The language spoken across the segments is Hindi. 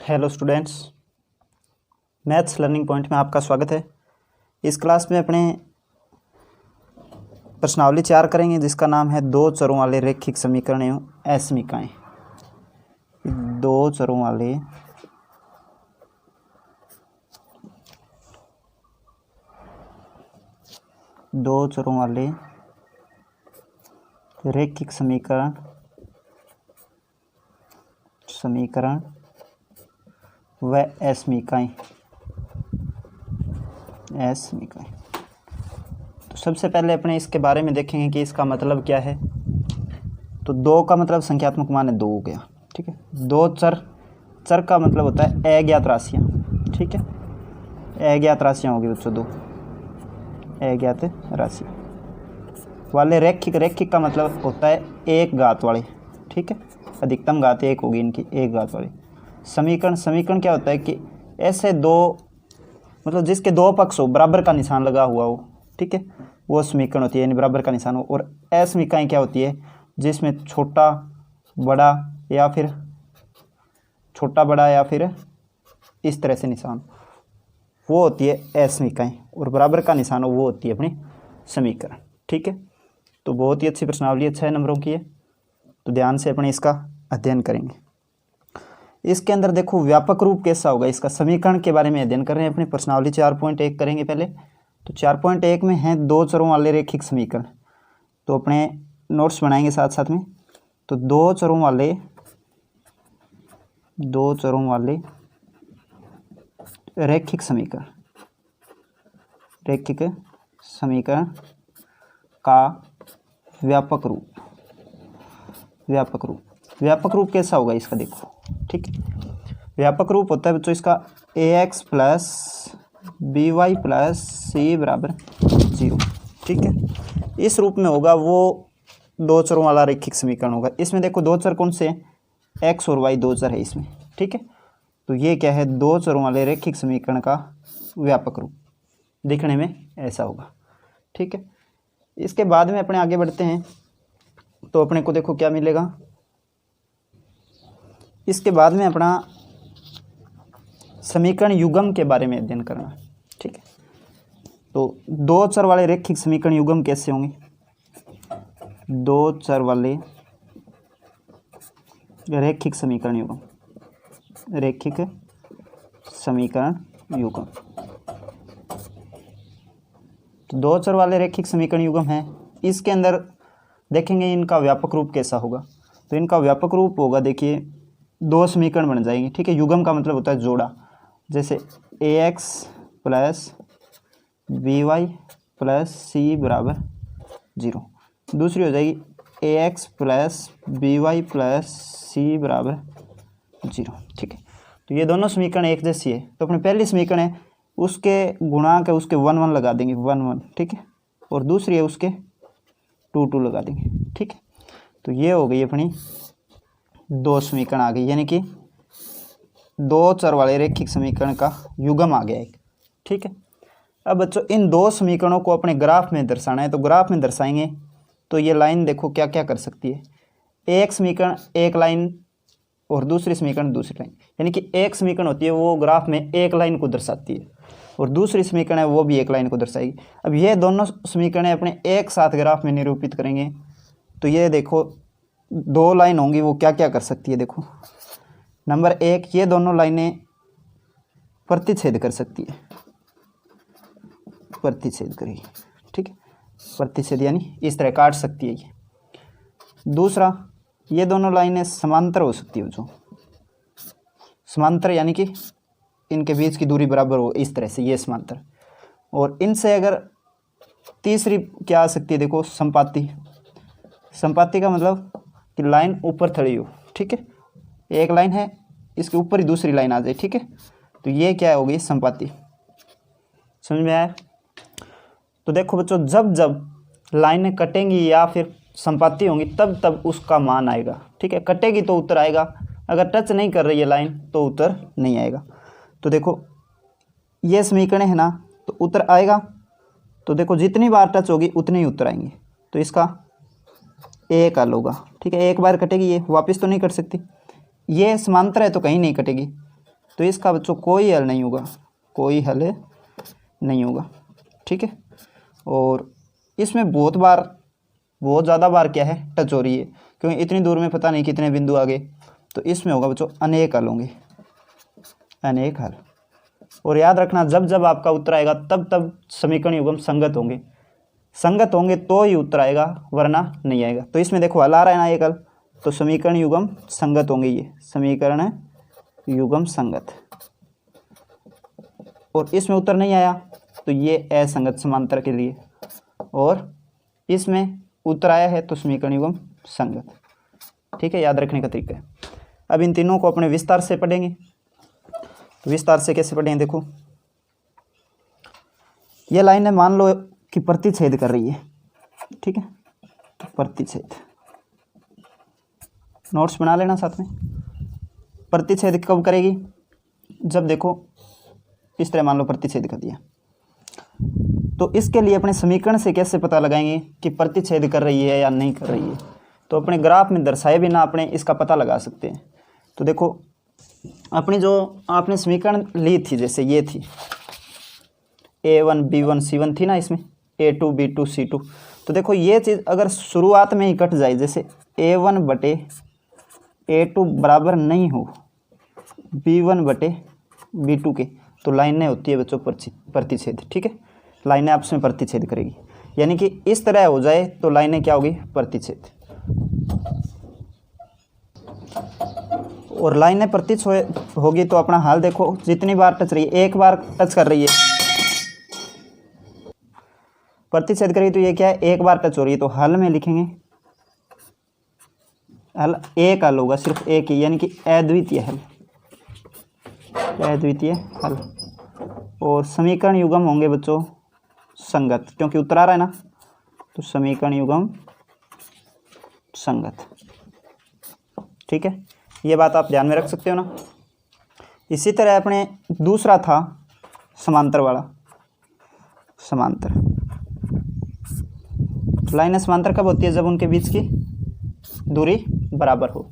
Hello students, maths learning point में आपका स्वागत है। इस क्लास में अपने प्रश्नावली 4 करेंगे जिसका नाम है दो चरों वाले रैखिक समीकरण एवं असमीकाएं। दो चरों वाले रैखिक समीकरण व असमीकाएं। तो सबसे पहले अपने इसके बारे में देखेंगे कि इसका मतलब क्या है। तो दो का मतलब संख्यात्मक मान है, दो हो गया। ठीक है, दो चर का मतलब होता है अज्ञात राशियाँ। ठीक है, अज्ञात राशियाँ होगी बच्चों, दो अज्ञात राशियाँ वाले रैखिक का मतलब होता है एक घात वाले। ठीक है, अधिकतम घात एक होगी इनकी, एक घात वाले। समीकरण क्या होता है कि ऐसे दो मतलब जिसके दो पक्ष हो, बराबर का निशान लगा हुआ हो। ठीक है, वो समीकरण होती है, यानी बराबर का निशान हो। और असमीकाएं क्या होती है, जिसमें छोटा बड़ा या फिर इस तरह से निशान, वो होती है असमीकाएं। और बराबर का निशान हो, वो होती है अपनी समीकरण। ठीक है, तो बहुत ही अच्छी प्रश्नावली, 6 नंबरों की है, तो ध्यान से अपने इसका अध्ययन करेंगे। इसके अंदर देखो व्यापक रूप कैसा होगा इसका, समीकरण के बारे में अध्ययन कर रहे हैं। अपनी प्रश्नावली 4.1 करेंगे पहले। तो 4.1 में है दो चरों वाले रैखिक समीकरण। तो अपने नोट्स बनाएंगे साथ साथ में। तो दो चरों वाले रैखिक समीकरण का व्यापक रूप कैसा होगा इसका, देखो। ठीक है, व्यापक रूप होता है बच्चों इसका ax plus B Y plus C बराबर 0। ठीक है, इस रूप में होगा वो दो चरों वाला रैखिक समीकरण होगा। इसमें देखो दो चर कौन से हैं, x और y दो चर है इसमें। ठीक है, तो ये क्या है, दो चरों वाले रैखिक समीकरण का व्यापक रूप दिखने में ऐसा होगा। ठीक है, इसके बाद में अपने आगे बढ़ते हैं। तो अपने को देखो क्या मिलेगा, इसके बाद में अपना समीकरण युग्म के बारे में अध्ययन करना। ठीक है, तो दो चर वाले रैखिक समीकरण युग्म कैसे होंगे। दो चर वाले रैखिक समीकरण युग्म तो दो चर वाले रैखिक समीकरण युग्म है। इसके अंदर देखेंगे इनका व्यापक रूप कैसा होगा। तो इनका व्यापक रूप होगा, देखिए दो समीकरण बन जाएंगे। ठीक है, युग्म का मतलब होता है जोड़ा, जैसे ax plus B Y plus C बराबर 0। दूसरी हो जाएगी ax plus B Y plus C बराबर 0। ठीक है, तो ये दोनों समीकरण एक जैसी है। तो अपने पहली समीकरण है उसके गुणांक है, उसके 1 1 लगा देंगे, 1 1। ठीक है, और दूसरी है उसके 2 2 लगा देंगे। ठीक है, तो ये हो गई अपनी दो समीकरण आ गई, यानी कि दो चर वाले रैखिक समीकरण का युग्म आ गया एक। ठीक है, अब बच्चों इन दो समीकरणों को अपने ग्राफ में दर्शाना है। तो ग्राफ में दर्शाएंगे तो ये लाइन देखो क्या क्या कर सकती है। एक समीकरण एक लाइन और दूसरी समीकरण दूसरी लाइन, यानी कि एक समीकरण होती है वो ग्राफ में एक लाइन को दर्शाती है और दूसरी समीकरण है वो भी एक लाइन को दर्शाएगी। अब ये दोनों समीकरण अपने एक साथ ग्राफ में निरूपित करेंगे तो ये देखो दो लाइन होंगी, वो क्या क्या कर सकती है। देखो नंबर 1, ये दोनों लाइनें प्रतिच्छेद कर सकती है, प्रतिच्छेद करेगी। ठीक है, प्रतिच्छेद यानी इस तरह काट सकती है ये। दूसरा, ये दोनों लाइनें समांतर हो सकती है, जो समांतर यानी कि इनके बीच की दूरी बराबर हो, इस तरह से ये समांतर। और इनसे अगर तीसरी क्या आ सकती है, देखो संपाती का मतलब कि लाइन ऊपर खड़ी हो। ठीक है, एक लाइन है इसके ऊपर ही दूसरी लाइन आ जाए। ठीक है, तो ये क्या होगी, संपाती। समझ में आया। तो देखो बच्चों जब लाइनें कटेंगी या फिर संपाती होंगी तब उसका मान आएगा। ठीक है, कटेगी तो उत्तर आएगा, अगर टच नहीं कर रही है लाइन तो उत्तर नहीं आएगा। तो देखो ये समीकरण है ना, तो उत्तर आएगा। तो देखो जितनी बार टच होगी उतने ही उत्तर आएंगे। तो इसका एक हल होगा। ठीक है, एक बार कटेगी, ये वापस तो नहीं कट सकती, ये समांतर है तो कहीं नहीं कटेगी, तो इसका बच्चों कोई हल नहीं होगा, कोई हल नहीं होगा। ठीक है, और इसमें बहुत ज़्यादा बार क्या है, टच हो रही है, क्योंकि इतनी दूर में पता नहीं कितने बिंदु आ गए। तो इसमें होगा बच्चों अनेक हल होंगे, अनेक हल। और याद रखना, जब जब आपका उत्तर आएगा तब तब समीकरण युग्म संगत होंगे, संगत होंगे तो ही उत्तर आएगा, वरना नहीं आएगा। तो इसमें देखो हल आ रहा है ना एक हल, तो समीकरण युग्म संगत होंगे, ये समीकरण युग्म संगत। और इसमें उत्तर नहीं आया तो ये असंगत समांतर के लिए, और इसमें उत्तर आया है तो समीकरण युग्म संगत। ठीक है, याद रखने का तरीका है। अब इन तीनों को अपने विस्तार से पढ़ेंगे। तो विस्तार से कैसे पढ़ेंगे, देखो ये लाइन है, मान लो कि प्रतिच्छेद कर रही है। ठीक है, तो प्रतिच्छेद, नोट्स बना लेना साथ में। प्रतिच्छेद कब करेगी, जब देखो इस तरह मान लो प्रतिच्छेद कर दिया, तो इसके लिए अपने समीकरण से कैसे पता लगाएंगे कि प्रतिच्छेद कर रही है या नहीं कर रही है। तो अपने ग्राफ में दर्शाए बिना अपने इसका पता लगा सकते हैं। तो देखो अपनी जो आपने समीकरण ली थी, जैसे ये थी A1 B1 C1 थी ना, इसमें A2 B2 C2। तो देखो ये चीज़ अगर शुरुआत में ही कट जाए, जैसे A1 बटे A2 बराबर नहीं हो B1 बटे B2 के, तो लाइनें होती है बच्चों प्रतिच्छेद। ठीक है, लाइनें आपस में प्रतिच्छेद करेगी, यानी कि इस तरह हो जाए तो लाइनें क्या होगी, प्रतिच्छेद। और लाइनें प्रतिच्छेद होगी तो अपना हाल देखो, जितनी बार टच रही है, एक बार टच कर रही है, प्रतिच्छेद करेगी तो ये क्या है, एक बार टच हो रही है। तो हल में लिखेंगे, हल एक हल होगा, सिर्फ एक ही, यानी कि अद्वितीय हल, अद्वितीय हल। और समीकरण युग्म होंगे बच्चों संगत, क्योंकि उत्तर आ रहा है ना, तो समीकरण युग्म संगत। ठीक है, ये बात आप ध्यान में रख सकते हो ना। इसी तरह अपने दूसरा था समांतर वाला, समांतर। लाइनें समांतर कब होती है, जब उनके बीच की दूरी बराबर हो,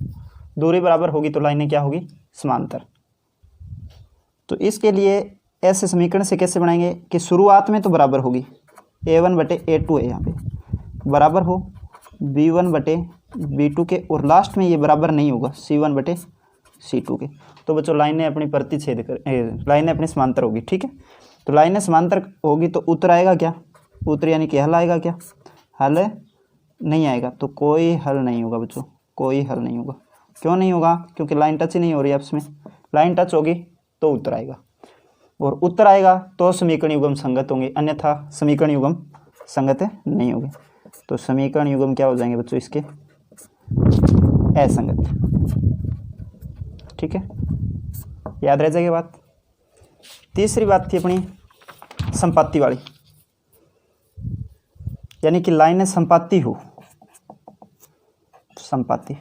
दूरी बराबर होगी तो लाइनें क्या होगी, समांतर। तो इसके लिए ऐसे समीकरण से कैसे बनाएंगे कि शुरुआत में तो बराबर होगी, A1 बटे A2 है यहाँ पे, बराबर हो B1 बटे B2 के, और लास्ट में ये बराबर नहीं होगा C1 बटे C2 के। तो बच्चों लाइनें अपनी प्रतिच्छेद कर, लाइनें अपनी समांतर होगी। ठीक है, तो लाइनें समांतर होगी तो उत्तर आएगा क्या, उत्तर यानी कि हल आएगा क्या, हल नहीं आएगा। तो कोई हल नहीं होगा बच्चों, कोई हल नहीं होगा। क्यों नहीं होगा, क्योंकि लाइन टच ही नहीं हो रही आपस में। लाइन टच होगी तो उत्तर आएगा, और उत्तर आएगा तो समीकरण युग्म संगत होंगे, अन्यथा समीकरण युग्म संगत नहीं होंगे। तो समीकरण युग्म क्या हो जाएंगे बच्चों, इसके असंगत। ठीक है, याद रह जाएगी बात। तीसरी बात थी अपनी संपाती वाली, यानी कि लाइनें संपाती हो, संपाती।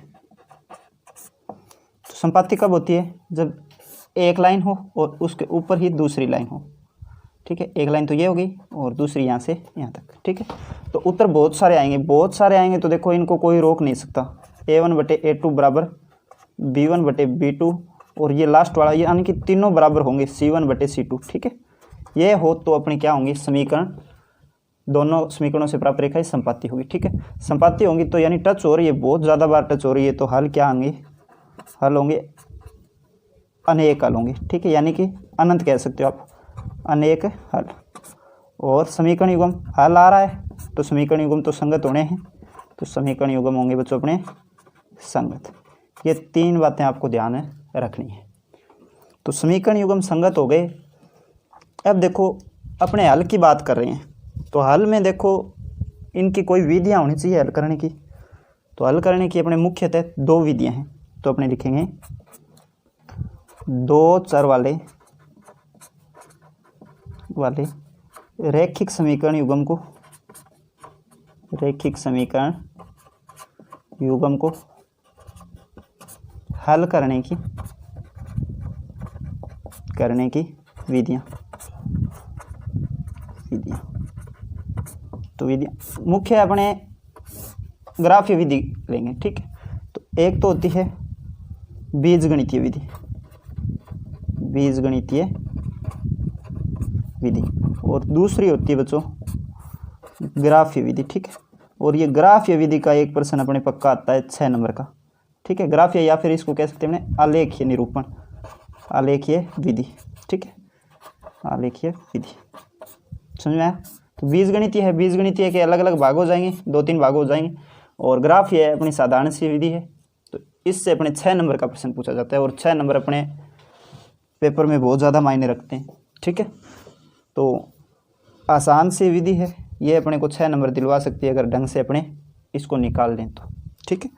तो संपाती कब होती है, जब एक लाइन हो और उसके ऊपर ही दूसरी लाइन हो। ठीक है, एक लाइन तो ये होगी और दूसरी यहाँ से यहाँ तक। ठीक है, तो उत्तर बहुत सारे आएंगे, बहुत सारे आएंगे। तो देखो इनको कोई रोक नहीं सकता। A1 बटे A2 बराबर B1 बटे B2, और ये लास्ट वाला, ये यानी कि तीनों बराबर होंगे C1 बटे C2। ठीक है, ये हो तो अपनी क्या होंगी, समीकरण, दोनों समीकरणों से प्राप्त रेखा संपाती होगी। ठीक है, संपाती होंगी तो यानी टच हो रही है, बहुत ज़्यादा बार टच हो रही है, तो हल क्या होंगे, हल होंगे अनेक हल होंगे। ठीक है, यानी कि अनंत कह सकते हो आप, अनेक हल। और समीकरण युग्म हल आ रहा है तो समीकरण युग्म तो संगत होने हैं, तो समीकरण युग्म होंगे बच्चों अपने संगत। ये तीन बातें आपको ध्यान में रखनी है। तो समीकरण युग्म संगत हो गए। अब देखो अपने हल की बात कर रहे हैं, तो हल में देखो इनकी कोई विधियाँ होनी चाहिए हल करने की। तो हल करने की अपने मुख्यतः दो विधियाँ हैं। तो अपने लिखेंगे दो चर वाले रैखिक समीकरण युग्म को, रैखिक समीकरण युग्म को हल करने की विधियाँ। तो विधियाँ मुख्य अपने ग्राफीय विधि लेंगे। ठीक है, तो एक तो होती है बीजगणितीय विधि, बीजगणितीय विधि, और दूसरी होती है बच्चों ग्राफीय विधि। ठीक है, और ये ग्राफीय विधि का एक प्रश्न अपने पक्का आता है 6 नंबर का। ठीक है, ग्राफीय या फिर इसको कह सकते हैं अपने आलेखीय निरूपण, आलेखीय विधि। ठीक है, आलेखीय विधि समझ में आया। तो बीजगणितीय है, बीजगणितीय के अलग अलग भाग हो जाएंगे, 2-3 भाग हो जाएंगे, और ग्राफीय है अपनी साधारण सी विधि है। तो इससे अपने 6 नंबर का प्रश्न पूछा जाता है, और 6 नंबर अपने पेपर में बहुत ज़्यादा मायने रखते हैं। ठीक है, तो आसान सी विधि है, ये अपने को 6 नंबर दिलवा सकती है अगर ढंग से अपने इसको निकाल लें तो। ठीक है,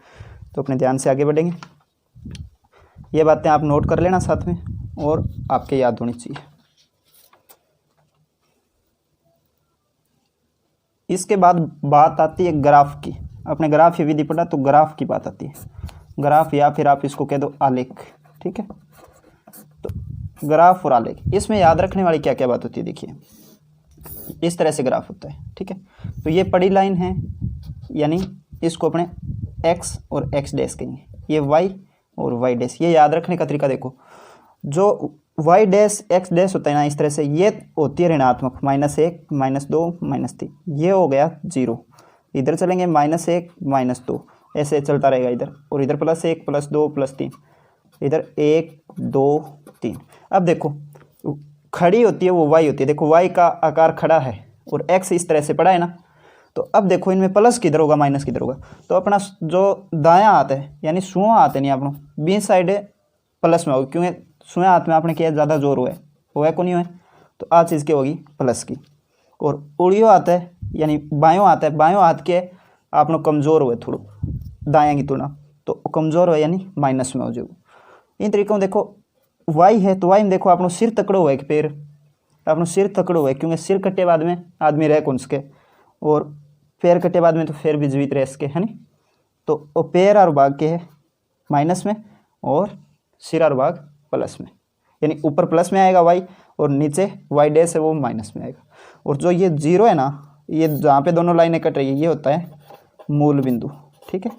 तो अपने ध्यान से आगे बढ़ेंगे। ये बातें आप नोट कर लेना साथ में, और आपके याद होनी चाहिए। इसके बाद बात आती है ग्राफ की। अपने ग्राफ ये विधि पढ़ा तो ग्राफ की बात आती है, ग्राफ या फिर आप इसको कह दो आलेख। ठीक है, तो ग्राफ और आलेख, इसमें याद रखने वाली क्या क्या बात होती है, देखिए इस तरह से ग्राफ होता है। ठीक है, तो ये पड़ी लाइन है, यानी इसको अपने x और x डैश कहेंगे, ये y और y डैश। ये याद रखने का तरीका देखो, जो y डैश x डैश होता है ना, इस तरह से ये होती है ऋणात्मक, -1 -2 -3, ये हो गया 0। इधर चलेंगे -1 -2, ऐसे चलता रहेगा इधर, और इधर +1 +2 +3, इधर 1 2 3। अब देखो खड़ी होती है वो y होती है, देखो y का आकार खड़ा है और x इस तरह से पड़ा है ना। तो अब देखो इनमें प्लस किधर होगा माइनस किधर होगा, तो अपना जो दायां हाथ है यानी सुआ हाथ है नहीं अपना, बी साइड प्लस में होगी, क्योंकि सुआ हाथ में आपने किया ज़्यादा जोर हुआ है को नहीं हुआ है, तो आ चीज़ की होगी प्लस की। और उड़ियो हाथ है यानी बायों हाथ है, बायों हाथ के आपने कमज़ोर हुए थोड़ा दायां की तुलना, तो कमज़ोर हुआ यानी माइनस में हो जाएगा। इन तरीकों देखो वाई है तो वाई में देखो आपनो सिर तकड़ो हुआ है कि पैर, आपनो सिर तकड़ो हुआ है, क्योंकि सिर कटे बाद में आदमी रह कौन सके, और पैर कटे बाद में तो फिर भी जीवित रह सके है नी। तो वो पैर और भाग के है माइनस में और सिर और भाग प्लस में, यानी ऊपर प्लस में आएगा वाई और नीचे वाई डैश है वो माइनस में आएगा। और जो ये 0 है ना, ये जहाँ पे दोनों लाइनें कट रही है ये होता है मूल बिंदु। ठीक है,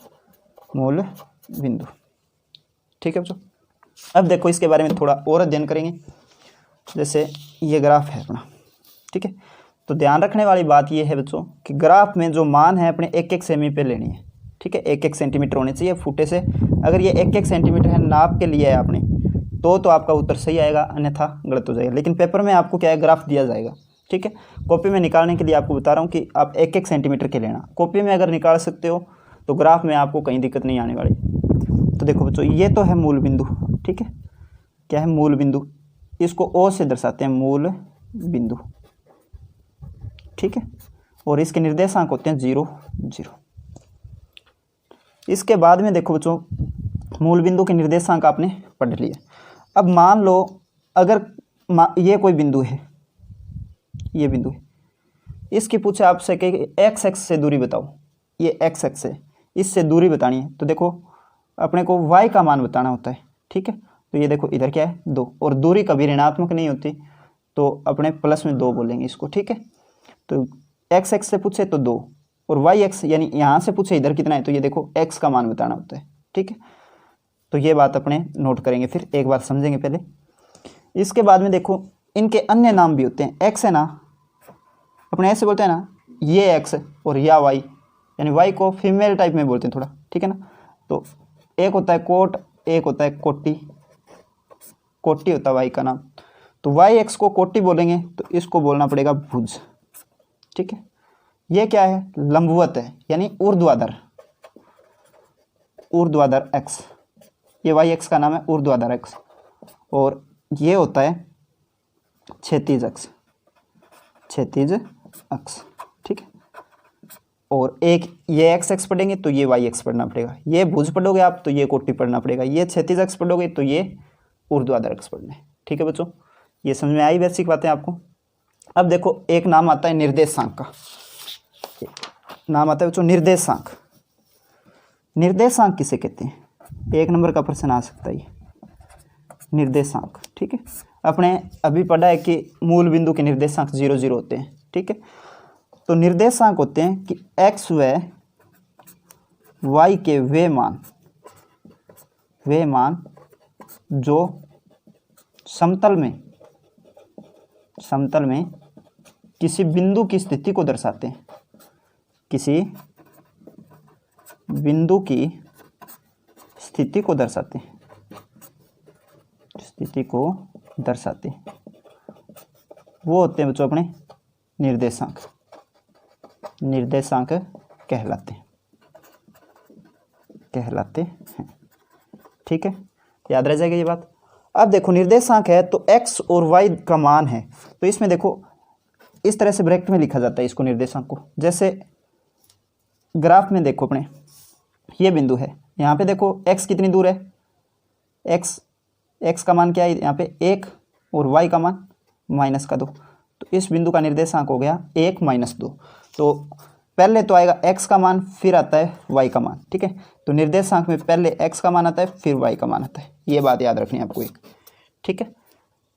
मूल बिंदु। ठीक है बच्चों, अब देखो इसके बारे में थोड़ा और अध्ययन करेंगे। जैसे ये ग्राफ है अपना, ठीक है, तो ध्यान रखने वाली बात ये है बच्चों कि ग्राफ में जो मान है अपने 1-1 सेमी पे लेनी है। ठीक है, 1-1 सेंटीमीटर होने चाहिए फुटे से। अगर ये 1-1 सेंटीमीटर है नाप के लिए है आपने, तो आपका उत्तर सही आएगा, अन्यथा गलत हो जाएगा। लेकिन पेपर में आपको क्या है, ग्राफ दिया जाएगा। ठीक है, कॉपी में निकालने के लिए आपको बता रहा हूँ कि आप 1-1 सेंटीमीटर के लेना। कॉपी में अगर निकाल सकते हो तो ग्राफ में आपको कहीं दिक्कत नहीं आने वाली। तो देखो बच्चों, ये तो है मूल बिंदु। ठीक है, क्या है मूल बिंदु, इसको ओ से दर्शाते हैं मूल बिंदु। ठीक है, और इसके निर्देशांक होते हैं 0 0। इसके बाद में देखो बच्चों, मूल बिंदु के निर्देशांक आपने पढ़ लिए। अब मान लो अगर ये कोई बिंदु है, ये बिंदु है, इसकी पूछे आपसे कि एक्स एक्स से दूरी बताओ, ये एक्स एक्स है, इससे दूरी बतानी है। तो देखो अपने को y का मान बताना होता है। ठीक है, तो ये देखो इधर क्या है 2, और दूरी कभी ऋणात्मक नहीं होती, तो अपने प्लस में 2 बोलेंगे इसको। ठीक है, तो एक्स एक्स से पूछे तो 2, और वाई एक्स यानी यहाँ से पूछे इधर कितना है, तो ये देखो x का मान बताना होता है। ठीक है, तो ये बात अपने नोट करेंगे, फिर एक बार समझेंगे पहले। इसके बाद में देखो इनके अन्य नाम भी होते हैं। x है ना, अपने ऐसे बोलते हैं ना, ये x और या y, यानी y को फीमेल टाइप में बोलते हैं थोड़ा। ठीक है ना, तो एक होता है कोट, एक होता है कोटी, कोटी होता है y का नाम। तो वाई एक्स को कोटी बोलेंगे तो इसको बोलना पड़ेगा भुज। ठीक है, ये क्या है, लंबवत है यानी ऊर्ध्वाधर, ऊर्ध्वाधर एक्स, ये वाई एक्स का नाम है ऊर्ध्वाधर एक्स। और ये होता है क्षैतिज अक्ष, क्षैतिज अक्ष। ठीक है, और एक ये एक्स एक्स पढ़ेंगे तो ये वाई एक्स पढ़ना पड़ेगा, ये भुज पढ़ोगे आप तो ये कोटि पढ़ना पड़ेगा, ये क्षैतिज अक्ष पढ़ोगे तो ये ऊर्ध्वाधर अक्ष पढ़ना है। ठीक है बच्चों, ये समझ में आई बेसिक बातें आपको। अब देखो एक नाम आता है निर्देशांक का, नाम आता है बच्चों निर्देशांक। निर्देशांक किसे कहते हैं, 1 नंबर का प्रश्न आ सकता है निर्देशांक। ठीक है, अपने अभी पढ़ा है कि मूल बिंदु के निर्देशांक 0 0 होते हैं। ठीक है, तो निर्देशांक होते हैं कि x व y के वे मान जो समतल में किसी बिंदु की स्थिति को दर्शाते हैं, किसी बिंदु की स्थिति को दर्शाते हैं, वो होते हैं बच्चों अपने निर्देशांक कहलाते हैं। ठीक है, याद रह जाएगा ये बात। अब देखो निर्देशांक है तो x और y का मान है, तो इसमें देखो इस तरह से ब्रैकेट में लिखा जाता है इसको, निर्देशांक को। जैसे ग्राफ में देखो अपने ये बिंदु है, यहाँ पे देखो x कितनी दूर है, x का मान क्या है यहाँ पे 1 और y का मान -2, तो इस बिंदु का निर्देशांक हो गया 1 - 2। तो पहले तो आएगा x का मान, फिर आता है y का मान। ठीक है, तो निर्देशांक में पहले x का मान आता है, फिर y का मान आता है। ये बात याद रखनी है आपको एक। ठीक है,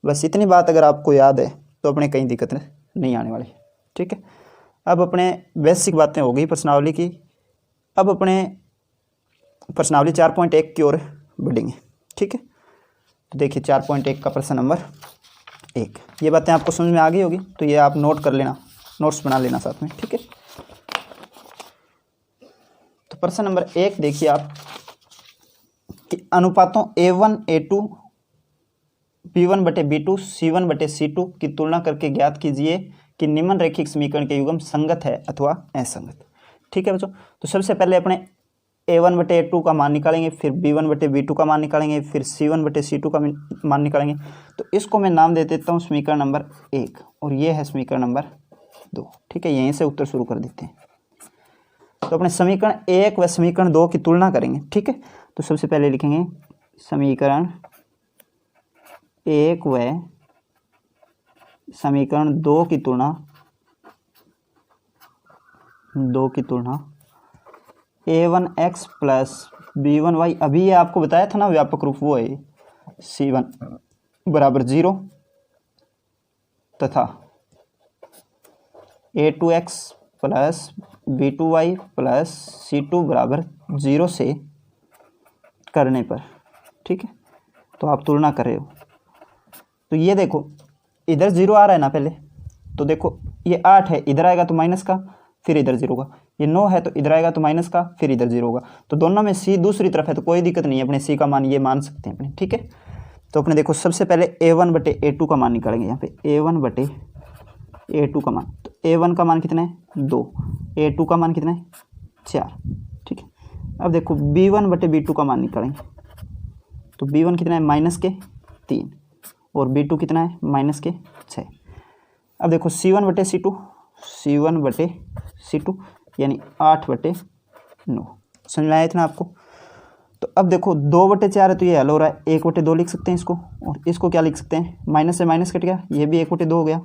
बस इतनी बात अगर आपको याद है तो अपने कहीं दिक्कत नहीं आने वाली। ठीक है, अब अपने बेसिक बातें हो गई प्रश्नावली की। अब अपने प्रश्नावली 4.1 की ओर बढ़ेंगे। ठीक है, तो देखिए 4.1 का प्रश्न नंबर 1। ये बातें आपको समझ में आ गई होगी, तो ये आप नोट कर लेना, नोट्स बना लेना साथ में। ठीक है, तो प्रश्न नंबर 1 देखिए आप कि अनुपातों A1 A2 B1/B2 C1/C2 की तुलना करके ज्ञात कीजिए कि निम्नलिखित समीकरण के युग्म संगत है अथवा असंगत। ठीक है बच्चों, तो सबसे पहले अपने A1/A2 का मान निकालेंगे, फिर B1/B2 का मान निकालेंगे, फिर C1/C2 का मान निकालेंगे। तो इसको मैं नाम दे देता हूँ समीकरण नंबर 1 और ये है समीकरण नंबर 2। ठीक है, यहीं से उत्तर शुरू कर देते हैं। तो अपने समीकरण 1 व समीकरण 2 की तुलना करेंगे। ठीक है, तो सबसे पहले लिखेंगे समीकरण 1 व समीकरण 2 की तुलना A1x प्लस B1y, अभी ये आपको बताया था ना व्यापक रूप, वो है C1 = 0 तथा A2x plus B2y plus C2 = 0 से करने पर। ठीक है, तो आप तुलना कर रहे हो, तो ये देखो इधर 0 आ रहा है ना पहले, तो देखो ये 8 है, इधर आएगा तो माइनस का, फिर इधर 0 होगा। ये 9 है तो इधर आएगा तो माइनस का, फिर इधर 0 होगा। तो दोनों में C दूसरी तरफ है तो कोई दिक्कत नहीं है, अपने C का मान ये मान सकते हैं अपने। ठीक है, तो अपने देखो सबसे पहले A1/A2 का मान निकालेंगे। यहाँ पे A1/A2 का मान, तो A1 का मान कितना है 2, A2 का मान कितना है 4। ठीक है, अब देखो B1/B2 का मान निकालेंगे, तो B1 कितना है -3 और B2 कितना है -6। अब देखो C1/C2 यानी 8/9। समझ में आया इतना आपको? तो अब देखो 2/4 है तो ये हल हो रहा है, 1/2 लिख सकते हैं इसको, और इसको क्या लिख सकते हैं, माइनस से माइनस कट गया, ये भी 1/2 हो गया,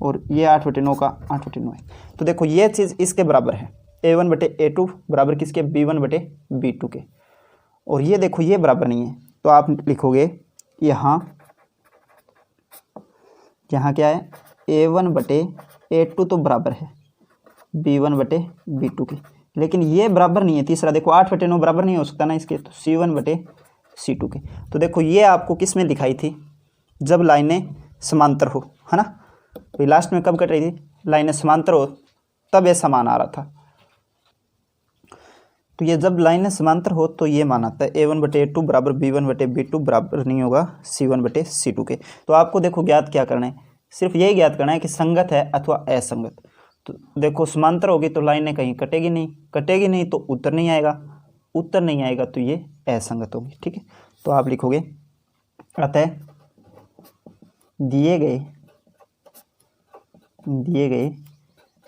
और ये 8/9 का 8/9 है। तो देखो ये चीज़ इसके बराबर है, A1/A2 बराबर किसके, B1/B2 के। और ये देखो ये बराबर नहीं है, तो आप लिखोगे यहाँ क्या है, A1/A2 तो बराबर है B1/B2 के, लेकिन ये बराबर नहीं है तीसरा। देखो 8/9 बराबर नहीं हो सकता ना इसके, तो C1/C2 के। तो देखो ये आपको किस में दिखाई थी, जब लाइनें समांतर हो, है ना। तो लास्ट में कब कट रही थी, लाइनें समांतर हो तब ये समान आ रहा था। तो ये जब लाइनें समांतर हो तो ये मान आता है A1/A2 बराबर B1/B2 बराबर नहीं होगा C1/C2 के। तो आपको देखो ज्ञात क्या करना है, सिर्फ यही ज्ञात करना है कि संगत है अथवा असंगत। तो देखो समांतर होगी तो लाइनें कहीं कटेगी नहीं तो उत्तर नहीं आएगा तो ये असंगत होगी। ठीक है, तो आप लिखोगे अतः दिए गए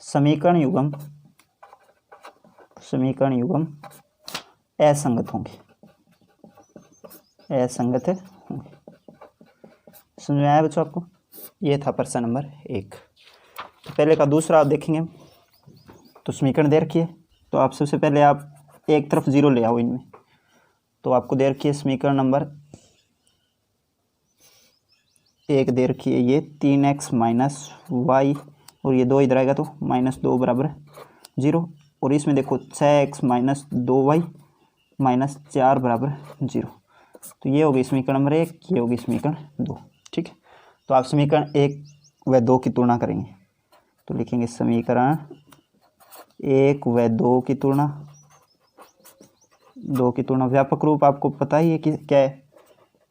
समीकरण युग्म असंगत होंगे। समझ में आया बच्चों आपको? ये था प्रश्न नंबर 1। तो पहले का दूसरा आप देखेंगे, तो समीकरण दे रखी है, तो आप सबसे पहले आप एक तरफ 0 ले आओ इनमें। तो आपको दे रखी है समीकरण नंबर 1 दे रखी है ये 3x - y, और ये 2 इधर आएगा तो -2 = 0, और इसमें देखो 6x - 2y - 4 = 0। तो ये होगी समीकरण नंबर 1, ये होगी समीकरण 2। ठीक है। तो आप समीकरण 1 व 2 की तुलना करेंगे तो लिखेंगे समीकरण 1 व 2 की तुलना, 2 की तुलना। व्यापक रूप आपको पता ही है कि क्या है,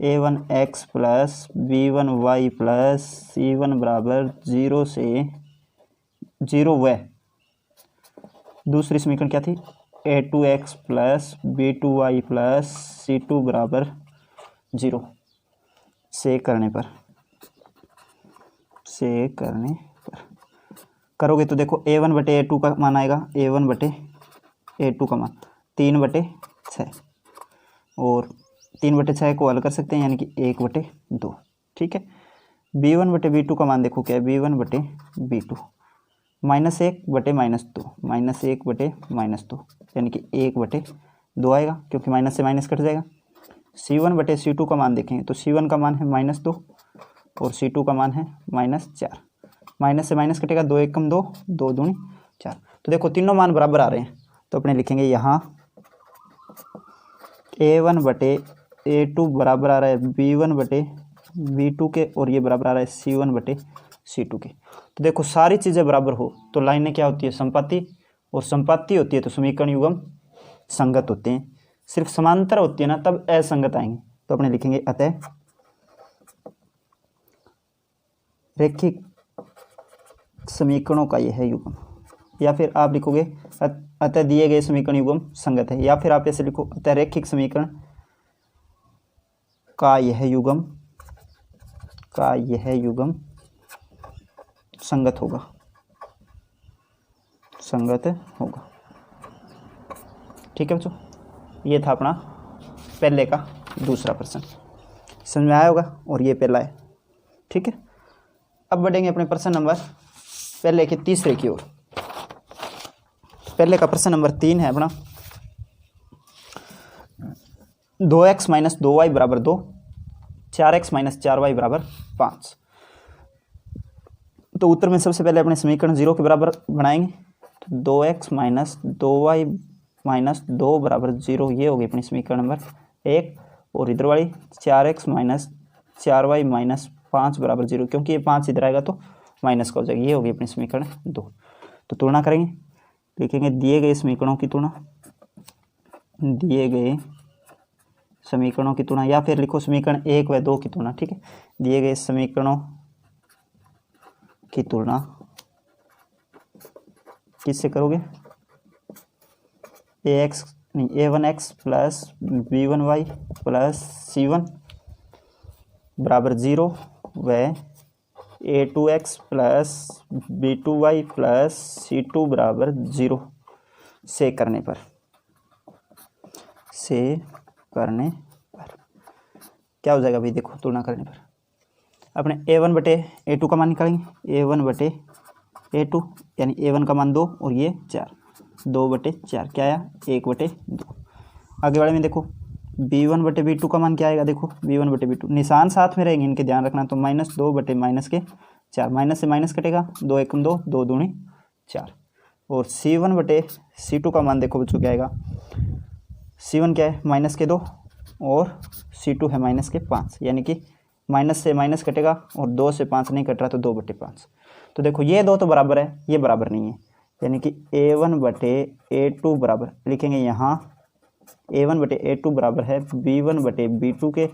a1x plus b1y plus c1 बराबर 0 से 0 व दूसरी समीकरण क्या थी, a2x plus b2y plus c2 बराबर 0 से करने पर करोगे तो देखो a1 बटे a2 का मान आएगा, a1 बटे a2 का मान 3/6 और 3/6 को हल कर सकते हैं यानी कि 1/2। ठीक है। b1 बटे b2 का मान देखो क्या है, b1 बटे b2 -1 बटे -2, -1 बटे -2 यानी कि 1/2 आएगा क्योंकि माइनस से माइनस कट जाएगा। c1 बटे c2 का मान देखेंगे तो c1 का मान है -2 और c2 का मान है -4। माइनस से माइनस कटेगा, 2 1 कम 2, 2 दूनी 4। तो देखो तीनों मान बराबर आ रहे हैं तो अपने लिखेंगे यहाँ a1 बटे a2 बराबर आ रहा है b1 बटे b2 के और ये बराबर आ रहा है c1 बटे c2 के। तो देखो सारी चीज़ें बराबर हो तो लाइनें क्या होती है, संपाती, और संपाती होती है तो समीकरण युग्म संगत होते हैं। सिर्फ समांतर होती है ना तब असंगत आएंगे। तो अपने लिखेंगे अतः रैखिक समीकरणों का यह है युग्म, या फिर आप लिखोगे अतः दिए गए समीकरण युग्म संगत है, या फिर आप ऐसे लिखो अतः रैखिक समीकरण का यह युग्म संगत होगा, ठीक है बच्चों। ये था अपना पहले का दूसरा प्रश्न, समझ में आया होगा, और ये पहला है। ठीक है। अब बढ़ेंगे अपने प्रश्न नंबर पहले के तीसरे की ओर। पहले का प्रश्न नंबर 3 है अपना 2x - 2y बराबर 2, 4x - 4y बराबर 5। तो उत्तर में सबसे पहले अपने समीकरण 0 के बराबर बनाएंगे तो 2x - 2y - 2 बराबर 0, ये होगी अपनी समीकरण नंबर 1। और इधर वाली 4x - 4y - 5 बराबर 0, क्योंकि ये 5 इधर आएगा तो माइनस का हो जाएगी, ये होगी अपनी समीकरण 2। तो तुलना करेंगे, लिखेंगे दिए गए समीकरणों की तुलना, या फिर लिखो समीकरण 1 व 2 की तुलना। ठीक है। दिए गए समीकरणों की तुलना किससे करोगे, a1x plus b1y plus c1 बराबर 0 व a2x plus b2y plus c2 बराबर 0 से करने पर क्या हो जाएगा भाई, देखो तुलना करने पर अपने a1 बटे a2 का मान निकालेंगे, a1 बटे a2 यानी a1 का मान 2 और ये 4, 2/4 क्या आया, 1/2। आगे वाले में देखो b1 बटे b2 का मान क्या आएगा, देखो b1 बटे b2 निशान साथ में रहेंगे इनके, ध्यान रखना। तो -2 बटे -4, माइनस से माइनस कटेगा, 2 1 2, 2 दूनी 4। और c1 बटे c2 का मान देखो बच्चों क्या आएगा, c1 क्या है -2 और c2 है -5, यानी कि माइनस से माइनस कटेगा और 2 से 5 नहीं कट रहा तो 2/5। तो देखो ये 2 तो बराबर है, ये बराबर नहीं है, यानी कि a1 बटे a2 बराबर लिखेंगे यहाँ a1 बटे a2 बराबर है b1 बटे b2 के,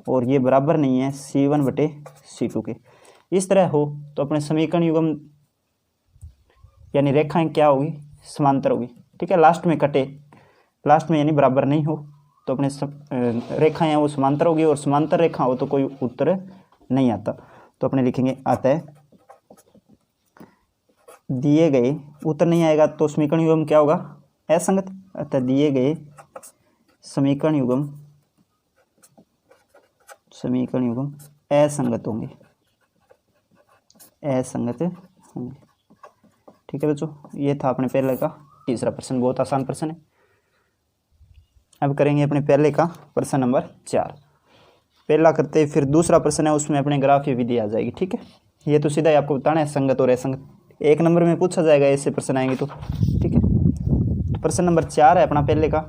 और ये बराबर नहीं है c1 बटे c2 के। इस तरह हो तो अपने समीकरण युग्म यानी रेखाएं क्या होगी, समांतर होगी। ठीक है। लास्ट में कटे, लास्ट में यानी बराबर नहीं हो तो अपने रेखाएं वो समांतर होगी, और समांतर रेखा हो तो कोई उत्तर नहीं आता। तो अपने लिखेंगे अतः दिए गए, उत्तर नहीं आएगा तो समीकरण युग्म क्या होगा, असंगत। अतः दिए गए समीकरण युग्म असंगत होंगे। ठीक है बच्चों, ये था अपने पहले का तीसरा प्रश्न, बहुत आसान प्रश्न है। अब करेंगे अपने पहले का प्रश्न नंबर 4। पहला करते फिर दूसरा प्रश्न है, उसमें अपने ग्राफीय विधि आ जाएगी। ठीक है। ये तो सीधा ही आपको बताना है संगत और असंगत, 1 नंबर में पूछा जाएगा, ऐसे प्रश्न आएंगे तो। ठीक है। तो प्रश्न नंबर 4 है अपना पहले का,